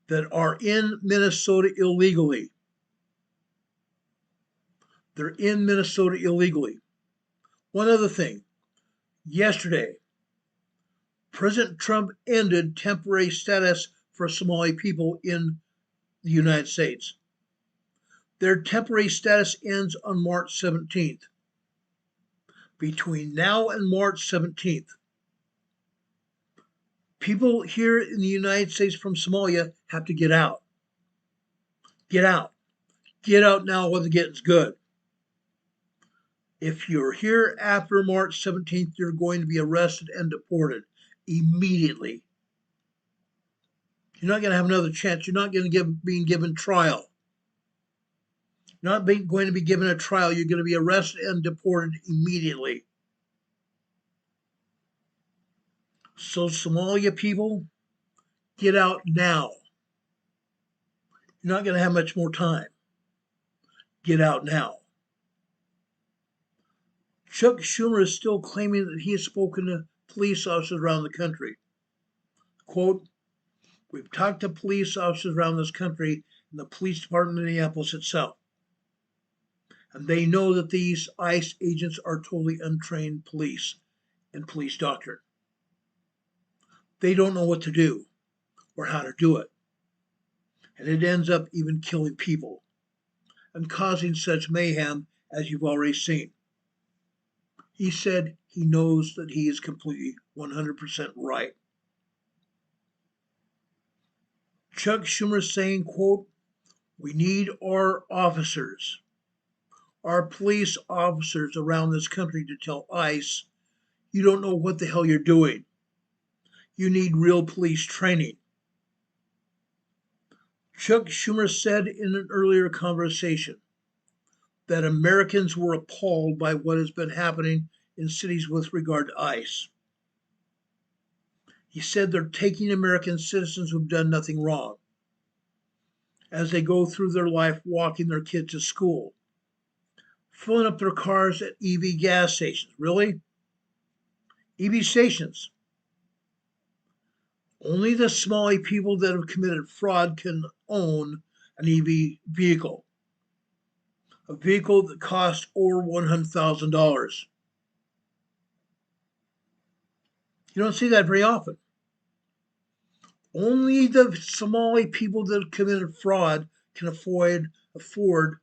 that are in Minnesota illegally. They're in Minnesota illegally. One other thing. Yesterday, President Trump ended temporary status for Somali people in the United States. Their temporary status ends on March 17th. Between now and March 17th, people here in the United States from Somalia have to get out. Get out. Get out now while the getting's good. If you're here after March 17th, you're going to be arrested and deported immediately. You're not going to have another chance. You're not going to being given trial. You're not going to be given a trial. You're going to be arrested and deported immediately. So Somalia people, get out now. You're not going to have much more time. Get out now. Chuck Schumer is still claiming that he has spoken to police officers around the country. Quote, we've talked to police officers around this country and the police department in Minneapolis itself. And they know that these ICE agents are totally untrained police and police doctrine. They don't know what to do or how to do it. And it ends up even killing people and causing such mayhem as you've already seen. He said he knows that he is completely 100% right. Chuck Schumer is saying, quote, we need our officers, our police officers around this country to tell ICE, you don't know what the hell you're doing. You need real police training. Chuck Schumer said in an earlier conversation that Americans were appalled by what has been happening in cities with regard to ICE. He said they're taking American citizens who've done nothing wrong as they go through their life walking their kids to school, filling up their cars at EV gas stations. Really? EV stations. Only the Somali people that have committed fraud can own an EV vehicle, a vehicle that costs over $100,000. You don't see that very often. Only the Somali people that have committed fraud can afford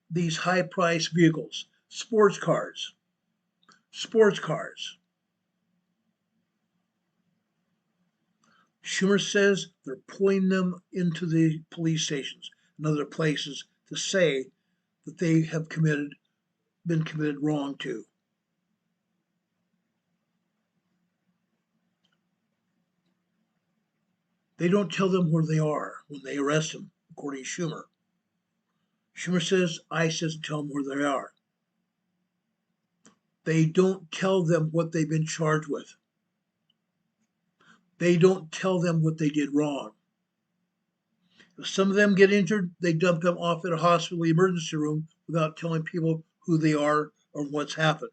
these high-priced vehicles, sports cars. Schumer says they're pulling them into the police stations and other places to say that they have been committed wrong to. They don't tell them where they are when they arrest them, according to Schumer. Schumer says ICE doesn't tell them where they are. They don't tell them what they've been charged with. They don't tell them what they did wrong. If some of them get injured, they dump them off at a hospital emergency room without telling people who they are or what's happened.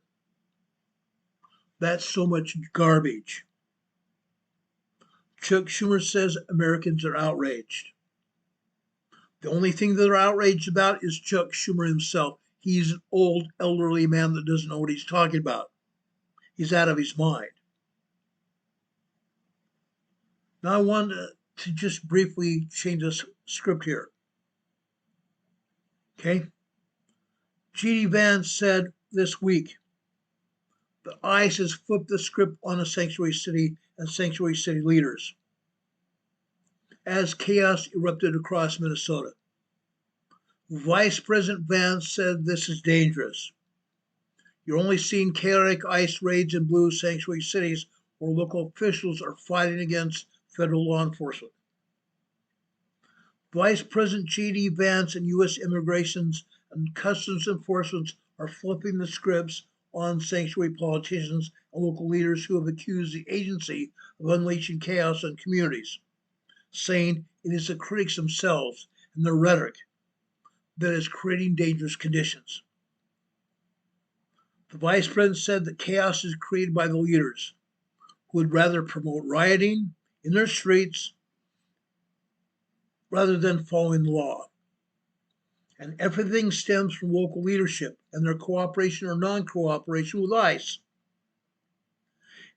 That's so much garbage. Chuck Schumer says Americans are outraged. The only thing they're outraged about is Chuck Schumer himself. He's an old, elderly man that doesn't know what he's talking about. He's out of his mind. Now I want to just briefly change this script here. Okay? G.D. Vance said this week that ICE has flipped the script on a sanctuary city and sanctuary city leaders as chaos erupted across Minnesota. Vice President Vance said this is dangerous. You're only seeing chaotic ICE raids in blue sanctuary cities where local officials are fighting against federal law enforcement. Vice President G.D. Vance and U.S. Immigrations and Customs Enforcement are flipping the scripts on sanctuary politicians and local leaders who have accused the agency of unleashing chaos on communities, saying it is the critics themselves and their rhetoric that is creating dangerous conditions. The vice president said that chaos is created by the leaders who would rather promote rioting in their streets rather than following the law. And everything stems from local leadership and their cooperation or non-cooperation with ICE.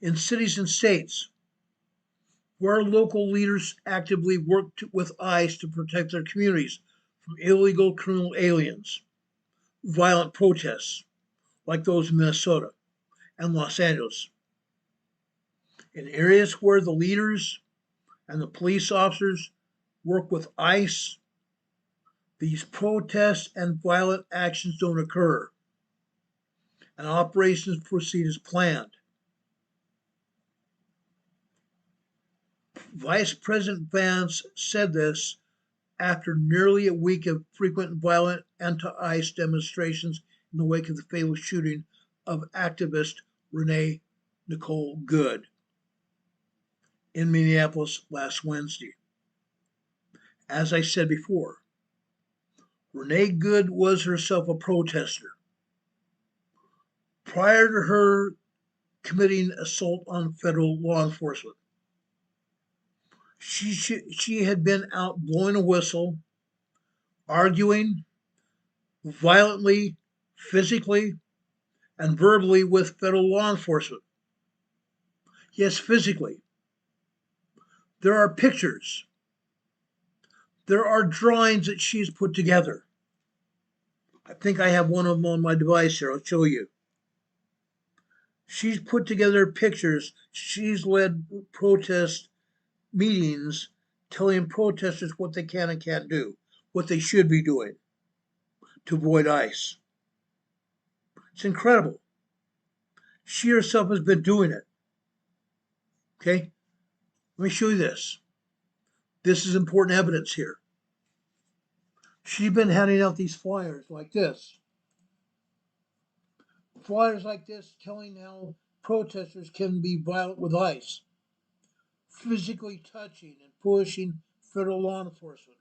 In cities and states where local leaders actively work with ICE to protect their communities from illegal criminal aliens, violent protests like those in Minnesota and Los Angeles. In areas where the leaders and the police officers work with ICE, these protests and violent actions don't occur, and operations proceed as planned. Vice President Vance said this after nearly a week of frequent and violent anti-ICE demonstrations in the wake of the fatal shooting of activist Renee Nicole Good in Minneapolis last Wednesday. As I said before, Renee Good was herself a protester. Prior to her committing assault on federal law enforcement, she had been out blowing a whistle, arguing violently, physically, and verbally with federal law enforcement. Yes, physically. There are pictures. There are drawings that she's put together. I think I have one of them on my device here. I'll show you. She's put together pictures. She's led protest meetings telling protesters what they can and can't do, what they should be doing to avoid ICE. It's incredible. She herself has been doing it. Okay? Let me show you this. This is important evidence here. She's been handing out these flyers like this. Flyers like this telling how protesters can be violent with ICE, physically touching and pushing federal law enforcement.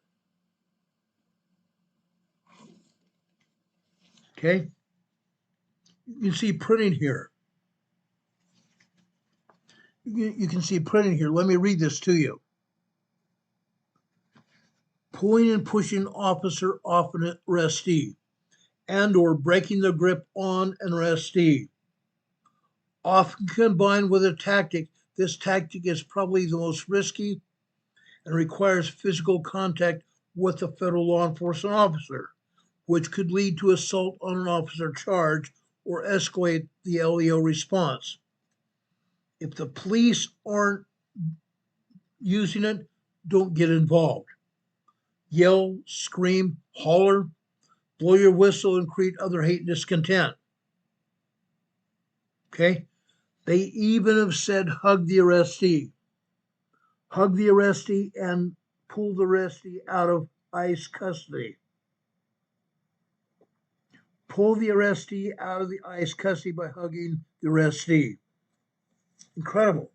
Okay? You can see printing here. You can see printed here. Let me read this to you. Pulling and pushing officer off an arrestee and or breaking the grip on an arrestee. Often combined with a tactic, this tactic is probably the most risky and requires physical contact with a federal law enforcement officer, which could lead to assault on an officer charge or escalate the LEO response. If the police aren't using it, don't get involved. Yell, scream, holler, blow your whistle, and create other hate and discontent. Okay? They even have said hug the arrestee. Hug the arrestee and pull the arrestee out of ICE custody. Pull the arrestee out of the ICE custody by hugging the arrestee. Incredible.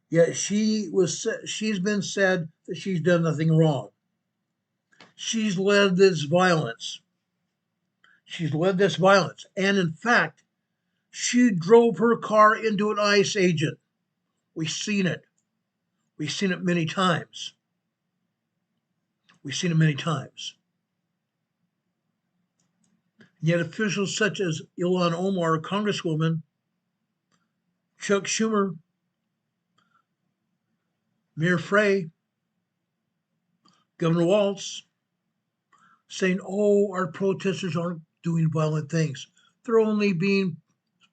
Yet she's been said that she's done nothing wrong. She's led this violence. And in fact, she drove her car into an ICE agent. We've seen it. We've seen it many times. Yet officials such as Ilhan Omar, Congresswoman, Chuck Schumer, Mayor Frey, Governor Walz, saying, oh, our protesters aren't doing violent things. They're only being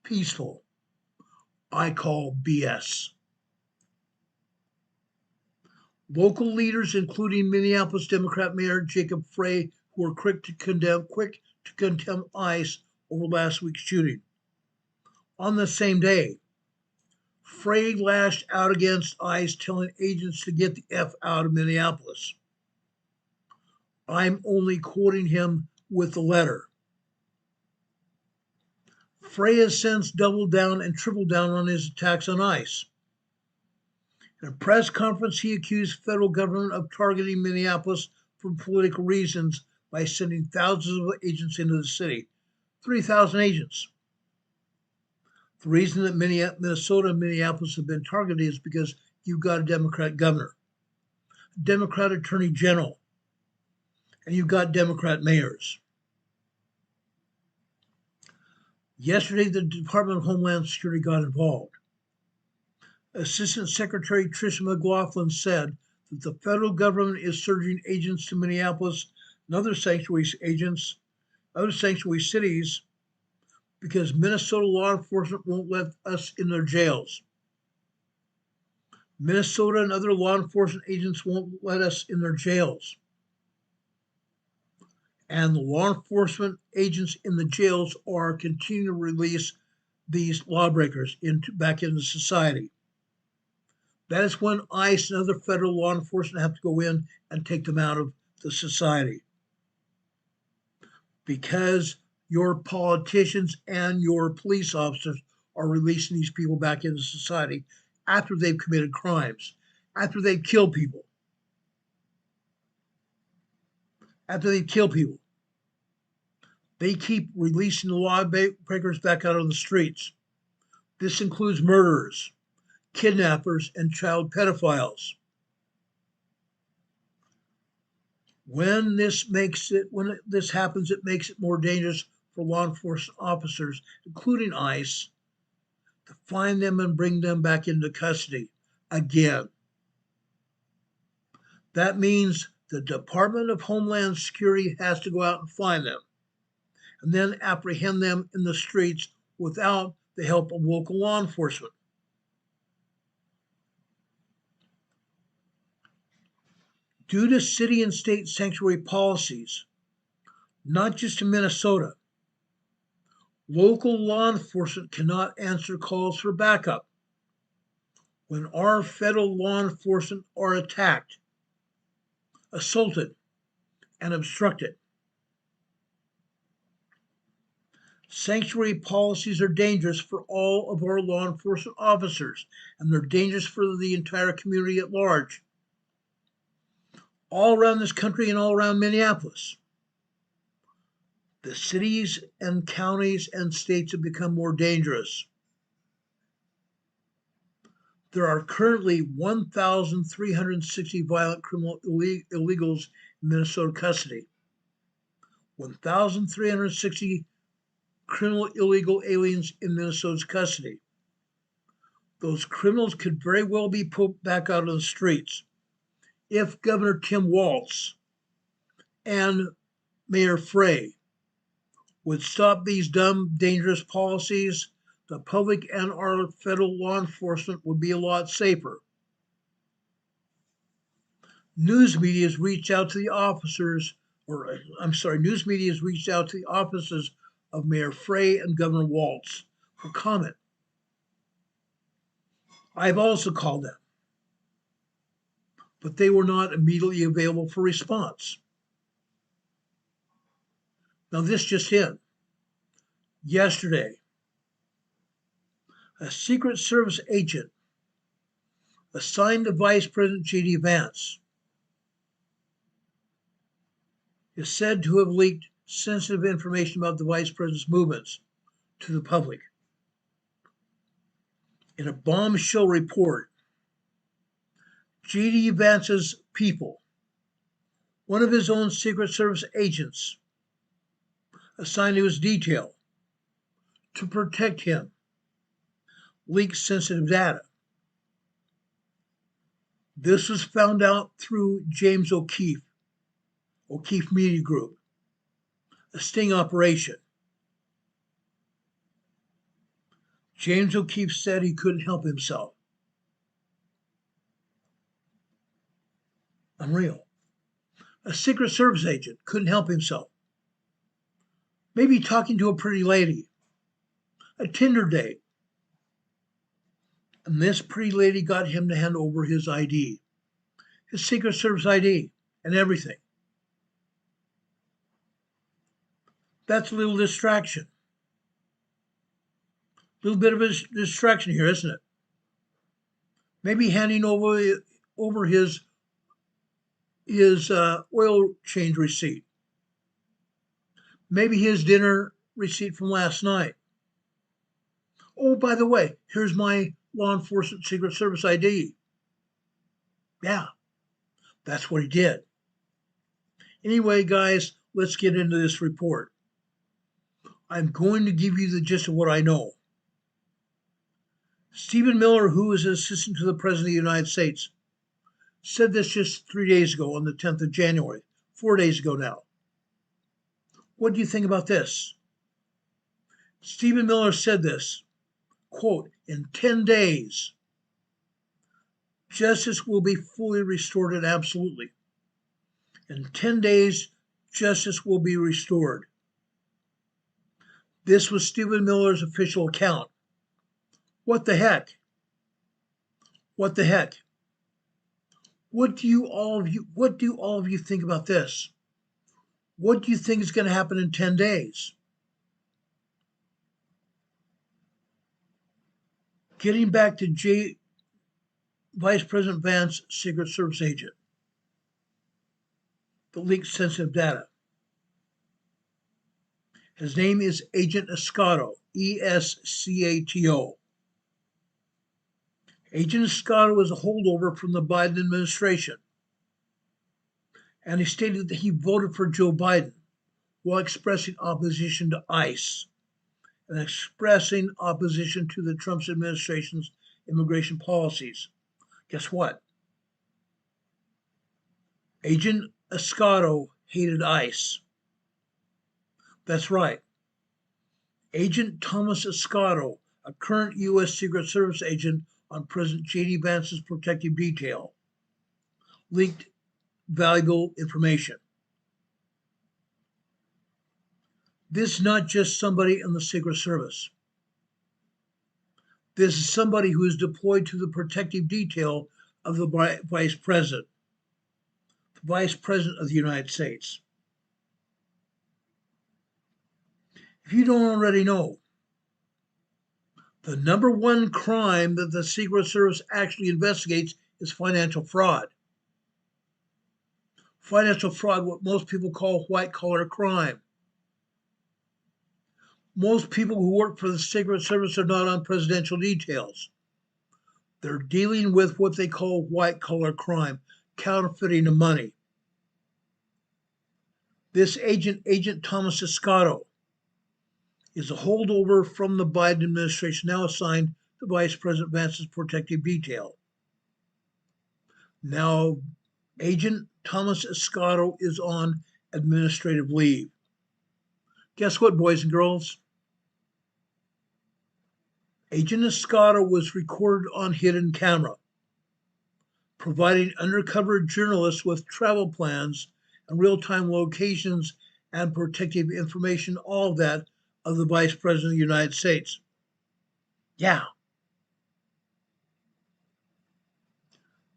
peaceful. I call BS. Local leaders, including Minneapolis Democrat Mayor Jacob Frey, who were quick to condemn ICE over last week's shooting. On the same day, Frey lashed out against ICE, telling agents to get the F out of Minneapolis. I'm only quoting him with the letter. Frey has since doubled down and tripled down on his attacks on ICE. In a press conference, he accused federal government of targeting Minneapolis for political reasons by sending thousands of agents into the city. 3,000 agents. The reason that Minnesota and Minneapolis have been targeted is because you've got a Democrat governor, a Democrat attorney general, and you've got Democrat mayors. Yesterday, the Department of Homeland Security got involved. Assistant Secretary Tricia McLaughlin said that the federal government is surging agents to Minneapolis and other sanctuary cities because Minnesota law enforcement won't let us in their jails. Minnesota and other law enforcement agents won't let us in their jails. And the law enforcement agents in the jails are continuing to release these lawbreakers back into society. That is when ICE and other federal law enforcement have to go in and take them out of the society. Because your politicians and your police officers are releasing these people back into society after they've committed crimes, after they've killed people. They keep releasing the lawbreakers back out on the streets. This includes murderers, kidnappers, and child pedophiles. When this happens, it makes it more dangerous for law enforcement officers, including ICE, to find them and bring them back into custody again. That means the Department of Homeland Security has to go out and find them and then apprehend them in the streets without the help of local law enforcement. Due to city and state sanctuary policies, not just in Minnesota, local law enforcement cannot answer calls for backup when our federal law enforcement are attacked, assaulted, and obstructed. Sanctuary policies are dangerous for all of our law enforcement officers, and they're dangerous for the entire community at large. All around this country and all around Minneapolis, the cities and counties and states have become more dangerous. There are currently 1,360 violent criminal illegals in Minnesota custody. 1,360 criminal illegal aliens in Minnesota's custody. Those criminals could very well be put back out on the streets if Governor Tim Walz and Mayor Frey would stop these dumb, dangerous policies. The public and our federal law enforcement would be a lot safer. News media has reached out to the offices of Mayor Frey and Governor Walz for comment. I've also called them, but they were not immediately available for response. Now this just in. Yesterday, a Secret Service agent assigned to Vice President J.D. Vance is said to have leaked sensitive information about the Vice President's movements to the public. In a bombshell report, J.D. Vance's people, one of his own Secret Service agents assigned to his detail to protect him, leaked sensitive data. This was found out through James O'Keefe Media Group, a sting operation. James O'Keefe said he couldn't help himself. Unreal. A Secret Service agent couldn't help himself. Maybe talking to a pretty lady, a Tinder date. And this pretty lady got him to hand over his ID, his Secret Service ID, and everything. That's a little distraction. A little bit of a distraction here, isn't it? Maybe handing over his oil change receipt. Maybe his dinner receipt from last night. Oh, by the way, here's my law enforcement Secret Service ID. Yeah, that's what he did. Anyway, guys, let's get into this report. I'm going to give you the gist of what I know. Stephen Miller, who is an assistant to the President of the United States, said this just 3 days ago on the 10th of January, 4 days ago now. What do you think about this? Stephen Miller said this, quote, in 10 days, justice will be fully restored and absolutely. In 10 days, justice will be restored. This was Stephen Miller's official account. What the heck? What the heck? What do all of you think about this? What do you think is going to happen in 10 days? Getting back to Vice President Vance, Secret Service agent, the leaked sensitive data. His name is Agent Escato, E-S-C-A-T-O. Agent Escato was a holdover from the Biden administration, and he stated that he voted for Joe Biden while expressing opposition to ICE and expressing opposition to the Trump administration's immigration policies. Guess what? Agent Escato hated ICE. That's right. Agent Thomas Escato, a current U.S. Secret Service agent on President J.D. Vance's protective detail, leaked valuable information. This is not just somebody in the Secret Service. This is somebody who is deployed to the protective detail of the Vice President, the Vice President of the United States. If you don't already know, the number one crime that the Secret Service actually investigates is financial fraud. Financial fraud, what most people call white-collar crime. Most people who work for the Secret Service are not on presidential details. They're dealing with what they call white-collar crime, counterfeiting of money. This Agent Thomas Escato, is a holdover from the Biden administration, now assigned to Vice President Vance's protective detail. Now, Agent Thomas Escato is on administrative leave. Guess what, boys and girls? Agent Escato was recorded on hidden camera, providing undercover journalists with travel plans and real-time locations and protective information, all of that, of the Vice President of the United States. Yeah.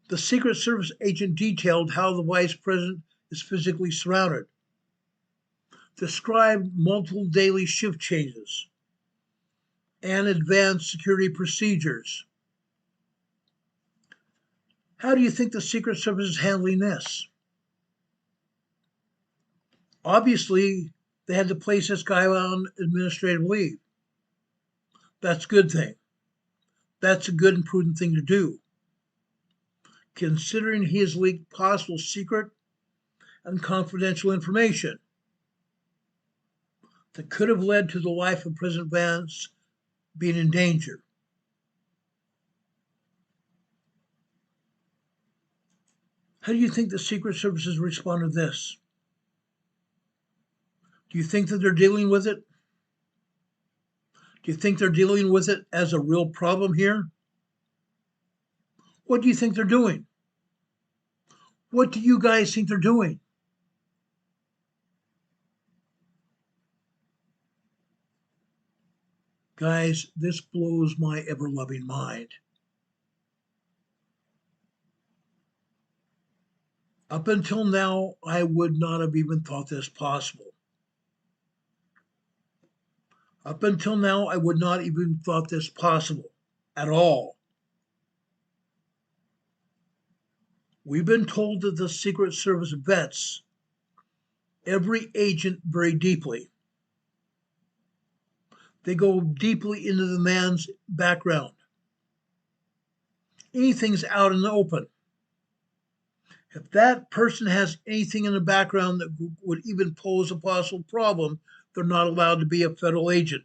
The Secret Service agent detailed how the Vice President is physically surrounded, described multiple daily shift changes, and advanced security procedures. How do you think the Secret Service is handling this? Obviously, they had to place this guy on administrative leave. That's a good thing. That's a good and prudent thing to do, considering he has leaked possible secret and confidential information that could have led to the life of President Vance being in danger. How do you think the Secret Service has responded to this? Do you think that they're dealing with it? Do you think they're dealing with it as a real problem here? What do you think they're doing? What do you guys think they're doing? Guys, this blows my ever-loving mind. Up until now, I would not have even thought this possible. Up until now, I would not even thought this possible at all. We've been told that the Secret Service vets every agent very deeply. They go deeply into the man's background. Anything's out in the open. If that person has anything in the background that would even pose a possible problem, they're not allowed to be a federal agent.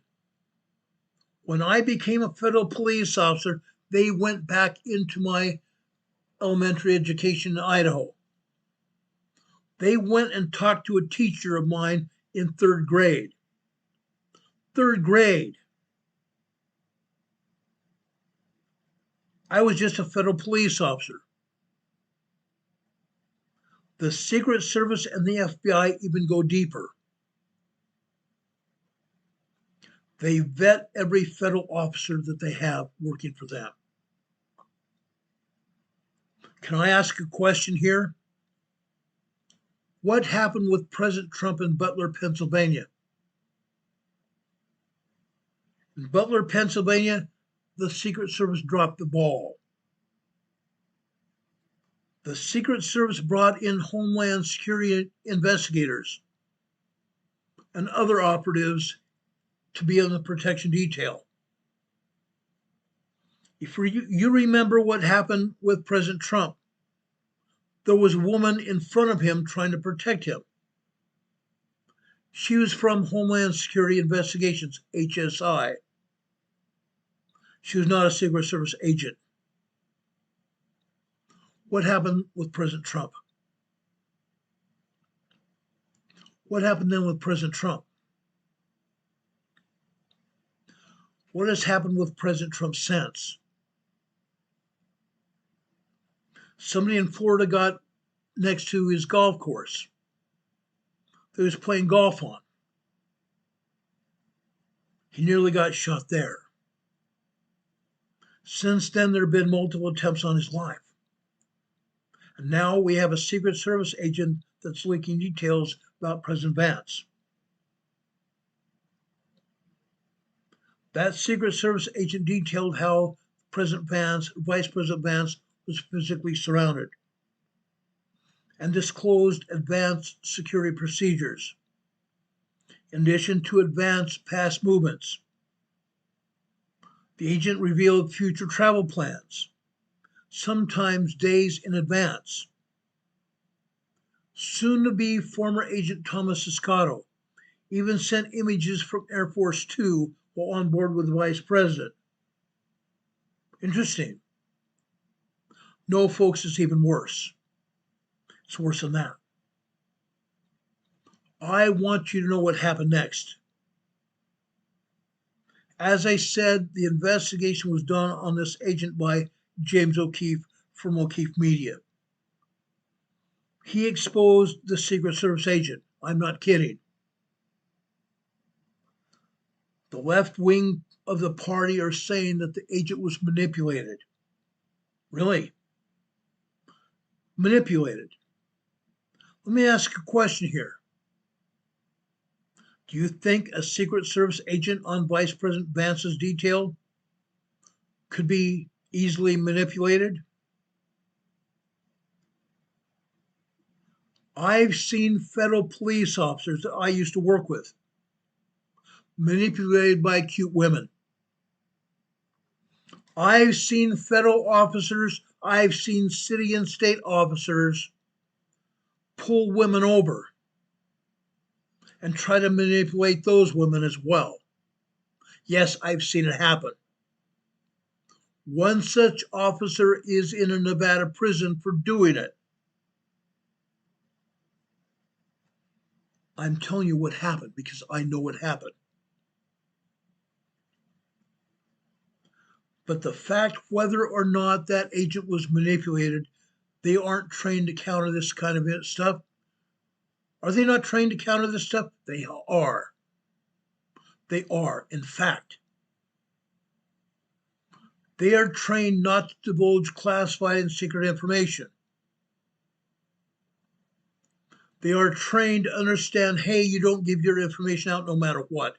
When I became a federal police officer, they went back into my elementary education in Idaho. They went and talked to a teacher of mine in third grade. Third grade. I was just a federal police officer. The Secret Service and the FBI even go deeper. They vet every federal officer that they have working for them. Can I ask a question here? What happened with President Trump in Butler, Pennsylvania? In Butler, Pennsylvania, the Secret Service dropped the ball. The Secret Service brought in Homeland Security investigators and other operatives to be on the protection detail. If you remember what happened with President Trump, there was a woman in front of him trying to protect him. She was from Homeland Security Investigations, HSI. She was not a Secret Service agent. What happened with President Trump? What happened then with President Trump? What has happened with President Trump since? Somebody in Florida got next to his golf course that he was playing golf on. He nearly got shot there. Since then, there have been multiple attempts on his life. And now we have a Secret Service agent that's leaking details about President Vance. That Secret Service agent detailed how President Vance, Vice President Vance, was physically surrounded and disclosed advanced security procedures, in addition to advanced past movements. The agent revealed future travel plans sometimes days in advance. Soon-to-be former Agent Thomas Escato even sent images from Air Force Two while on board with the Vice President. Interesting. No, folks, it's even worse. It's worse than that. I want you to know what happened next. As I said, the investigation was done on this agent by James O'Keefe from O'Keefe Media. He exposed the Secret Service agent. I'm not kidding. The left wing of the party are saying that the agent was manipulated. Really? Manipulated. Let me ask a question here. Do you think a Secret Service agent on Vice President Vance's detail could be easily manipulated? I've seen federal police officers that I used to work with manipulated by cute women. I've seen federal officers, I've seen city and state officers pull women over and try to manipulate those women as well. Yes, I've seen it happen. One such officer is in a Nevada prison for doing it. I'm telling you what happened because I know what happened. But the fact whether or not that agent was manipulated, they aren't trained to counter this kind of stuff. Are they not trained to counter this stuff? They are. They are, in fact. They are trained not to divulge classified and secret information. They are trained to understand, hey, you don't give your information out no matter what.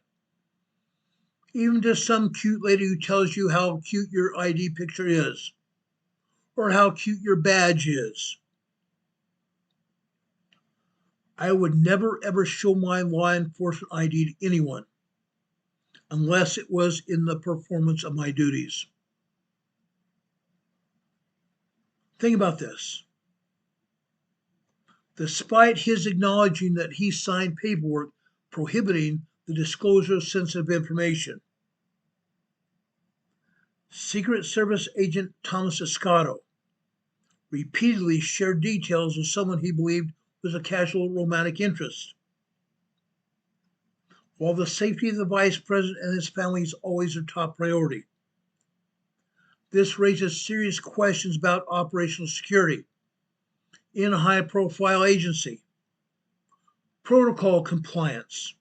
Even to some cute lady who tells you how cute your ID picture is, or how cute your badge is. I would never ever show my law enforcement ID to anyone unless it was in the performance of my duties. Think about this. Despite his acknowledging that he signed paperwork prohibiting the disclosure of sensitive information, Secret Service agent Thomas Escato repeatedly shared details of someone he believed was a casual romantic interest. While the safety of the Vice President and his family is always their top priority, this raises serious questions about operational security in a high-profile agency, protocol compliance,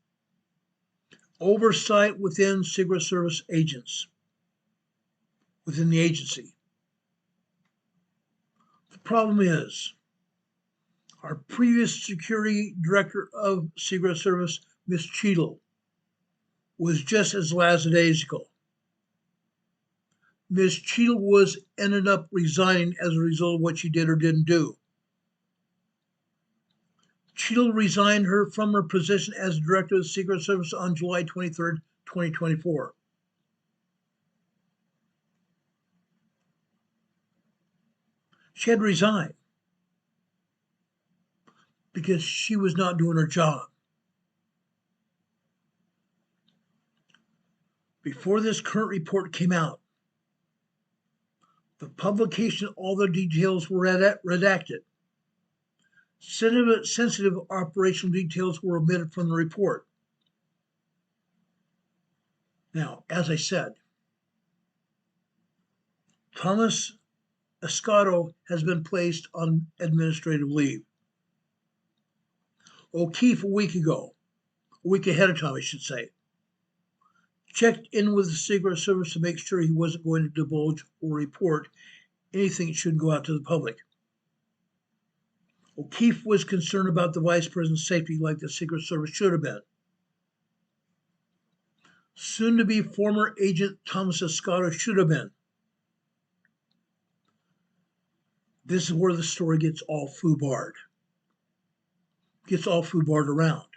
oversight within Secret Service agents, within the agency. The problem is, our previous security director of Secret Service, Ms. Cheadle, was just as lackadaisical. Ms. Cheadle ended up resigning as a result of what she did or didn't do. Cheadle resigned from her position as director of the Secret Service on July 23, 2024. She had resigned because she was not doing her job. Before this current report came out, the publication of all the details were redacted. Sensitive operational details were omitted from the report. Now, as I said, Thomas Escato has been placed on administrative leave. O'Keefe a week ahead of time, I should say, checked in with the Secret Service to make sure he wasn't going to divulge or report anything that shouldn't go out to the public. O'Keefe was concerned about the Vice President's safety like the Secret Service should have been. Soon-to-be former agent Thomas Escato should have been. This is where the story gets all foobarred. Around.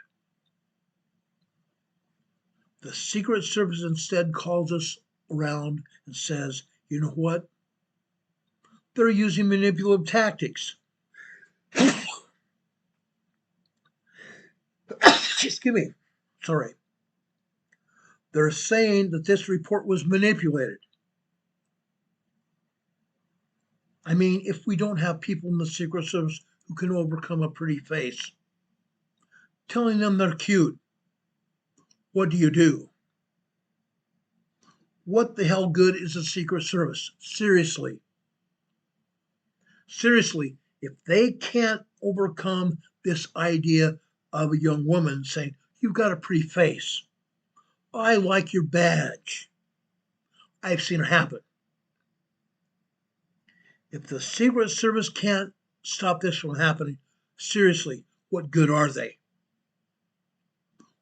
The Secret Service instead calls us around and says, you know what? They're using manipulative tactics. Excuse me. Sorry. They're saying that this report was manipulated. I mean, if we don't have people in the Secret Service who can overcome a pretty face, telling them they're cute, what do? What the hell good is the Secret Service? Seriously. Seriously, if they can't overcome this idea of a young woman saying, you've got a pretty face, I like your badge. I've seen it happen. If the Secret Service can't stop this from happening, seriously, what good are they?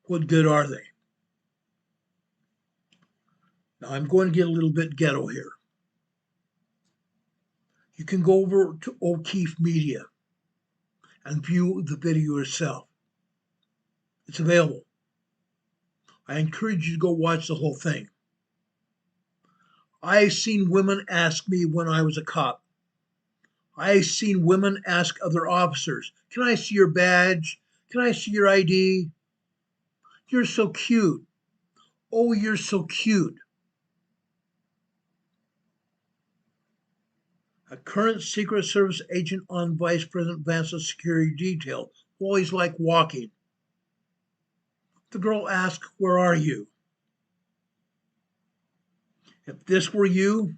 What good are they? Now, I'm going to get a little bit ghetto here. You can go over to O'Keefe Media and view the video yourself. It's available. I encourage you to go watch the whole thing. I've seen women ask me when I was a cop. I've seen women ask other officers, can I see your badge? Can I see your ID? You're so cute. Oh, you're so cute. A current Secret Service agent on Vice President Vance's security detail, always like walking. The girl asked, where are you? If this were you,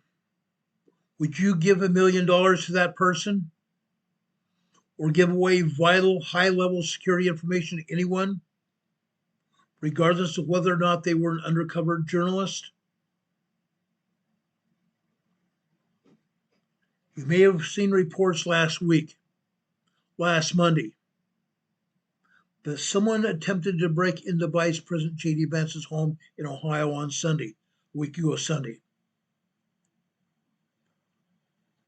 would you give $1 million to that person? Or give away vital, high-level security information to anyone, regardless of whether or not they were an undercover journalist? You may have seen reports last Monday, that someone attempted to break into Vice President J.D. Vance's home in Ohio on Sunday, a week ago Sunday.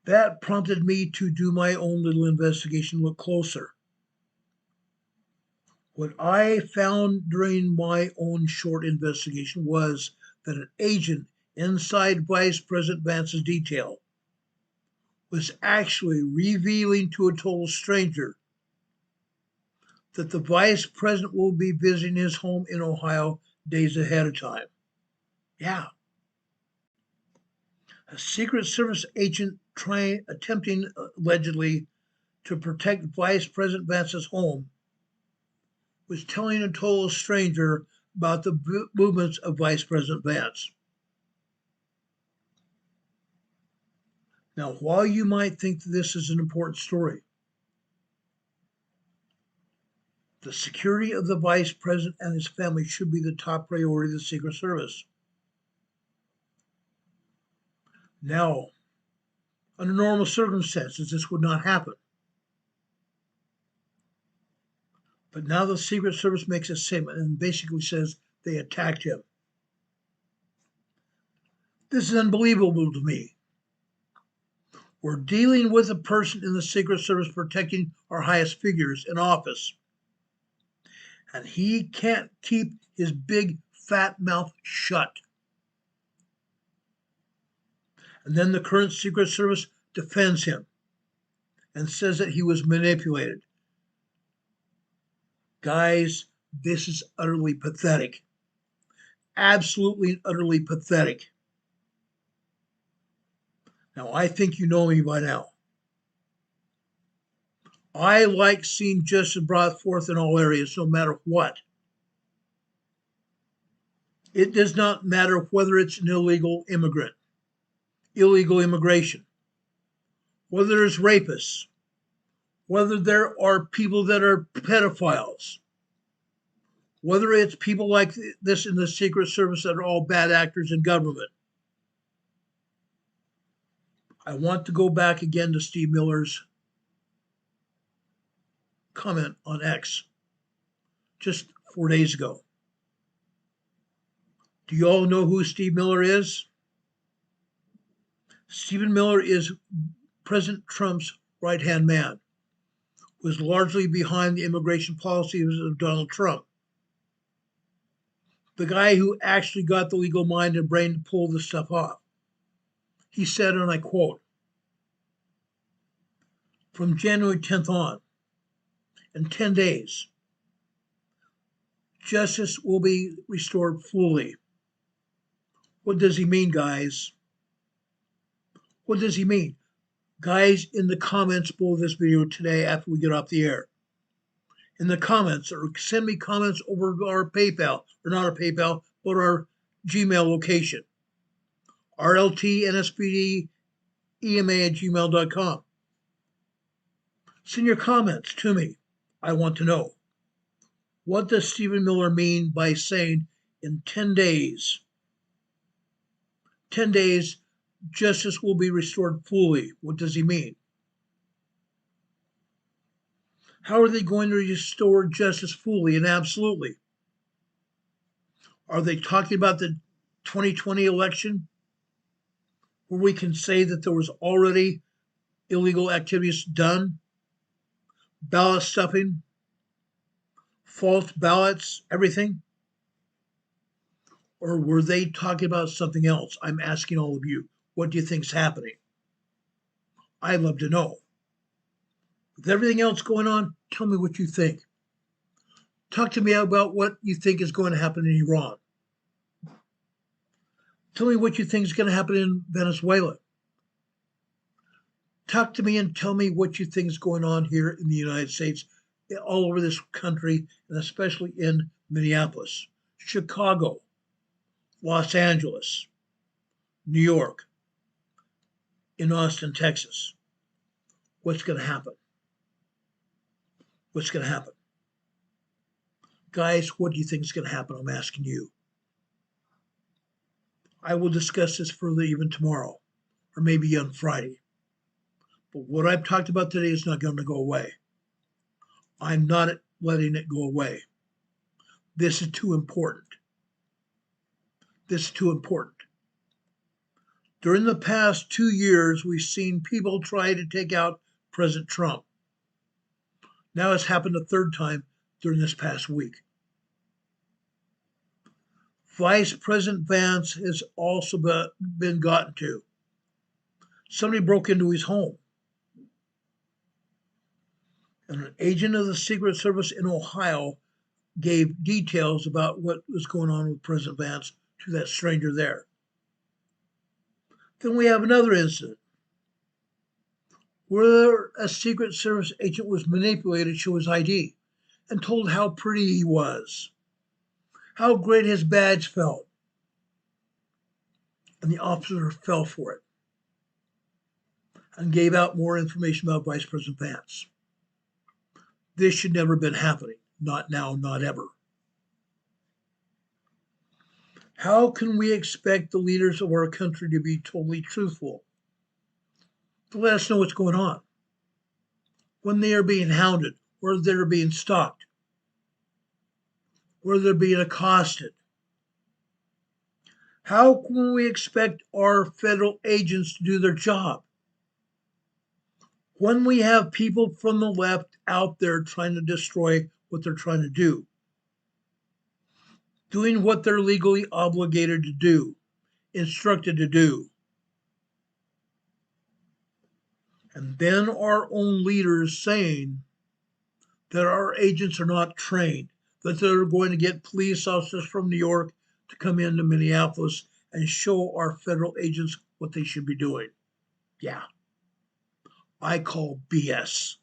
That prompted me to do my own little investigation, look closer. What I found during my own short investigation was that an agent inside Vice President Vance's detail was actually revealing to a total stranger that the Vice President will be visiting his home in Ohio days ahead of time. Yeah. A Secret Service agent attempting allegedly to protect Vice President Vance's home was telling a total stranger about the movements of Vice President Vance. Now, while you might think that this is an important story, the security of the Vice President and his family should be the top priority of the Secret Service. Now, under normal circumstances, this would not happen. But now the Secret Service makes a statement and basically says they attacked him. This is unbelievable to me. We're dealing with a person in the Secret Service protecting our highest figures in office. And he can't keep his big fat mouth shut. And then the current Secret Service defends him and says that he was manipulated. Guys, this is utterly pathetic. Absolutely and utterly pathetic. Now, I think you know me by now. I like seeing justice brought forth in all areas, no matter what. It does not matter whether it's an illegal immigrant, illegal immigration, whether there's rapists, whether there are people that are pedophiles, whether it's people like this in the Secret Service that are all bad actors in government. I want to go back again to Steve Miller's comment on X just 4 days ago. Do you all know who Steve Miller is? Stephen Miller is President Trump's right-hand man, who is largely behind the immigration policies of Donald Trump. The guy who actually got the legal mind and brain to pull this stuff off. He said, and I quote, from January 10th on, in 10 days, justice will be restored fully. What does he mean, guys? What does he mean? Guys, in the comments below this video today after we get off the air, in the comments, or send me comments over our PayPal, or not our PayPal, but our Gmail location, rltnspd@ema@gmail.com. Send your comments to me. I want to know. What does Stephen Miller mean by saying in 10 days, 10 days, justice will be restored fully? What does he mean? How are they going to restore justice fully and absolutely? Are they talking about the 2020 election, where we can say that there was already illegal activities done, ballot stuffing, false ballots, everything? Or were they talking about something else? I'm asking all of you, what do you think's happening? I'd love to know. With everything else going on, tell me what you think. Talk to me about what you think is going to happen in Iran. Tell me what you think is going to happen in Venezuela. Talk to me and tell me what you think is going on here in the United States, all over this country, and especially in Minneapolis, Chicago, Los Angeles, New York, in Austin, Texas. What's going to happen? What's going to happen? Guys, what do you think is going to happen? I'm asking you. I will discuss this further even tomorrow, or maybe on Friday. But what I've talked about today is not going to go away. I'm not letting it go away. This is too important. This is too important. During the past 2 years, we've seen people try to take out President Trump. Now it's happened a third time during this past week. Vice President Vance has also been gotten to. Somebody broke into his home. And an agent of the Secret Service in Ohio gave details about what was going on with President Vance to that stranger there. Then we have another incident where a Secret Service agent was manipulated to show his ID and told how pretty he was, how great his badge felt. And the officer fell for it and gave out more information about Vice President Vance. This should never have been happening. Not now, not ever. How can we expect the leaders of our country to be totally truthful, to let us know what's going on when they are being hounded, or they're being stalked, or they're being accosted? How can we expect our federal agents to do their job when we have people from the left out there trying to destroy what they're trying to do, doing what they're legally obligated to do, instructed to do? And then our own leaders saying that our agents are not trained, that they're going to get police officers from New York to come into Minneapolis and show our federal agents what they should be doing. Yeah, I call BS.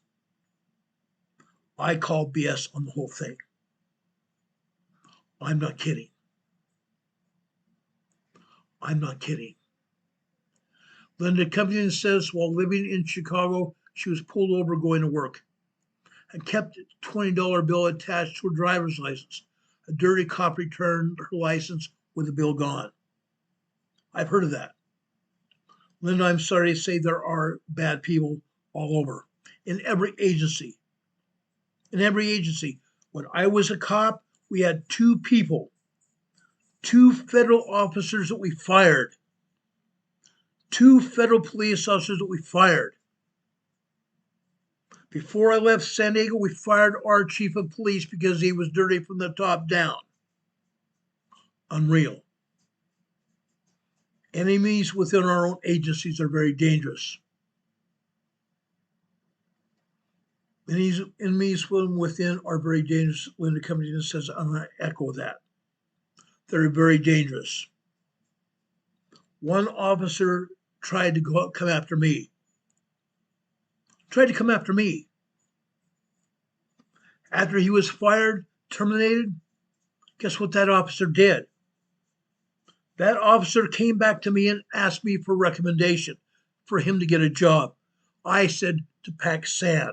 I call BS on the whole thing. I'm not kidding. I'm not kidding. Linda Covington says while living in Chicago, she was pulled over going to work and kept a $20 bill attached to her driver's license. A dirty cop returned her license with the bill gone. I've heard of that. Linda, I'm sorry to say there are bad people all over, in every agency. In every agency. When I was a cop, we had 2 people, 2 federal officers that we fired, 2 federal police officers that we fired. Before I left San Diego, we fired our chief of police because he was dirty from the top down. Unreal. Enemies within our own agencies are very dangerous. Enemies from within are very dangerous. Linda comes in and says, I'm going to echo that. They're very dangerous. One officer tried to come after me. After he was fired, terminated, guess what that officer did? That officer came back to me and asked me for a recommendation for him to get a job. I said to pack sand.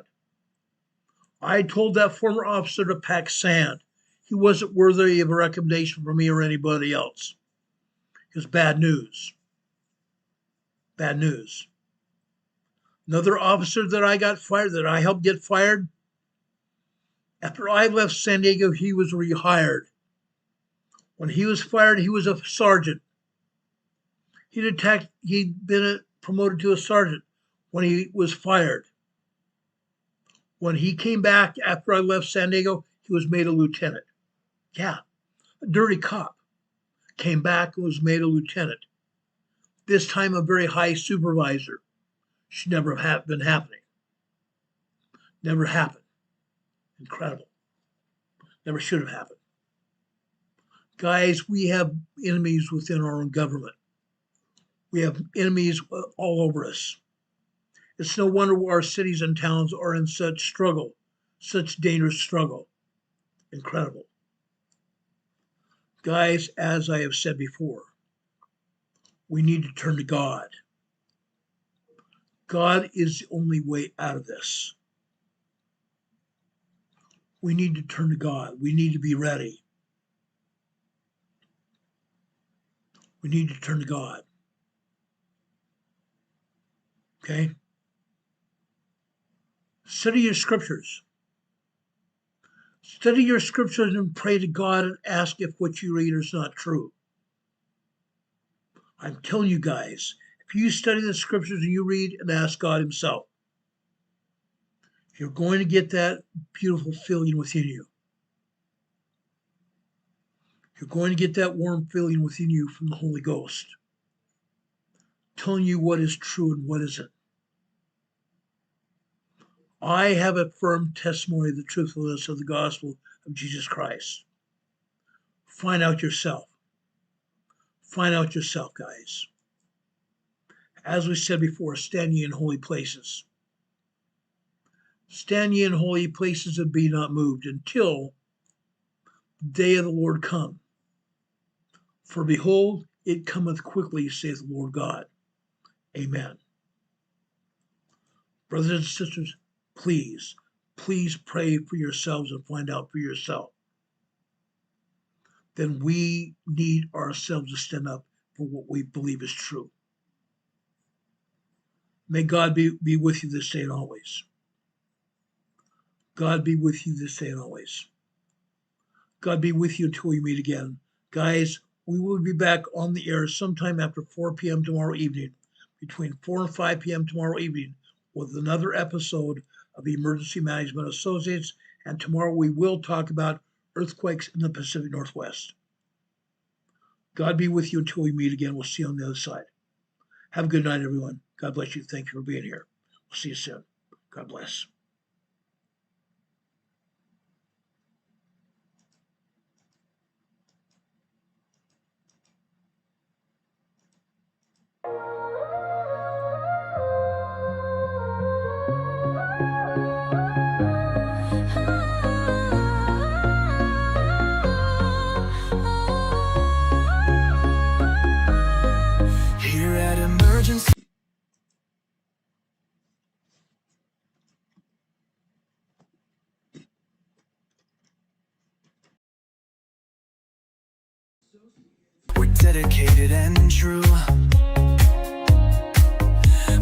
I told that former officer to pack sand. He wasn't worthy of a recommendation from me or anybody else. It was bad news. Bad news. Another officer that I got fired, that I helped get fired, after I left San Diego, he was rehired. When he was fired, he was a sergeant. He'd been promoted to a sergeant when he was fired. When he came back after I left San Diego, he was made a lieutenant. Yeah, a dirty cop. Came back and was made a lieutenant. This time a very high supervisor. Should never have been happening. Never happened. Incredible. Never should have happened. Guys, we have enemies within our own government. We have enemies all over us. It's no wonder our cities and towns are in such struggle, such dangerous struggle. Incredible. Guys, as I have said before, we need to turn to God. God is the only way out of this. We need to turn to God. We need to be ready. We need to turn to God. Okay? Study your scriptures. Study your scriptures and pray to God and ask if what you read is not true. I'm telling you guys, if you study the scriptures and you read and ask God himself, you're going to get that beautiful feeling within you. You're going to get that warm feeling within you from the Holy Ghost, telling you what is true and what isn't. I have a firm testimony of the truthfulness of the gospel of Jesus Christ. Find out yourself. Find out yourself, guys. As we said before, stand ye in holy places. Stand ye in holy places and be not moved until the day of the Lord come. For behold, it cometh quickly, saith the Lord God. Amen. Brothers and sisters, please pray for yourselves and find out for yourself. Then we need ourselves to stand up for what we believe is true. May God be with you this day and always. God be with you this day and always. God be with you until we meet again. Guys, we will be back on the air sometime after 4 p.m. tomorrow evening, between 4 and 5 p.m. tomorrow evening, with another episode of Emergency Management Associates. And tomorrow we will talk about earthquakes in the Pacific Northwest. God be with you until we meet again. We'll see you on the other side. Have a good night, everyone. God bless you. Thank you for being here. We'll see you soon. God bless. Here at Emergency. We're dedicated and true,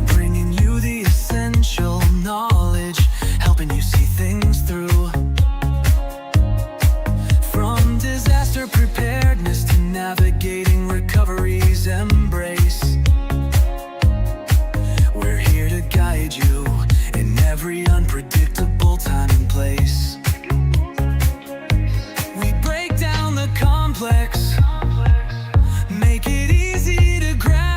bringing you the essential knowledge, helping you see things through. From disaster preparedness to navigating recovery's embrace, we're here to guide you in every unpredictable time and place. We break down the complex, make it easy to grasp.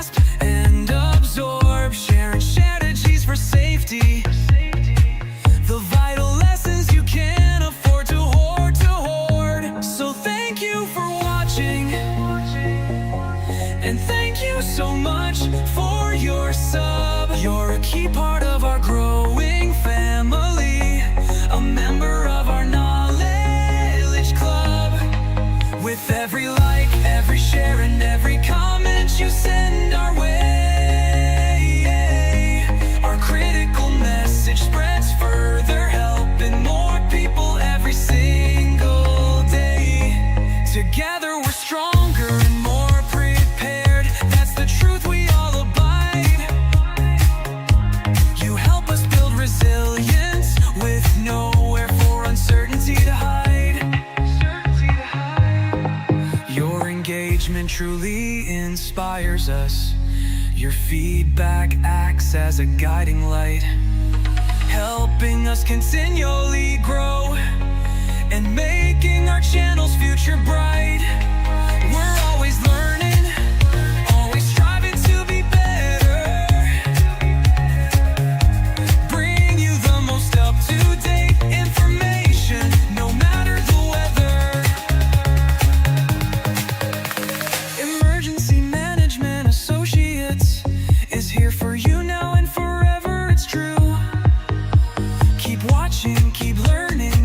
truly inspires us. Your feedback acts as a guiding light, helping us continually grow and making our channel's future bright. We're always learning, always striving to be better. Bring you the most up-to-date information, no matter the weather. Emergency Management Associates is here for you now and forever, it's true. Keep watching, keep learning,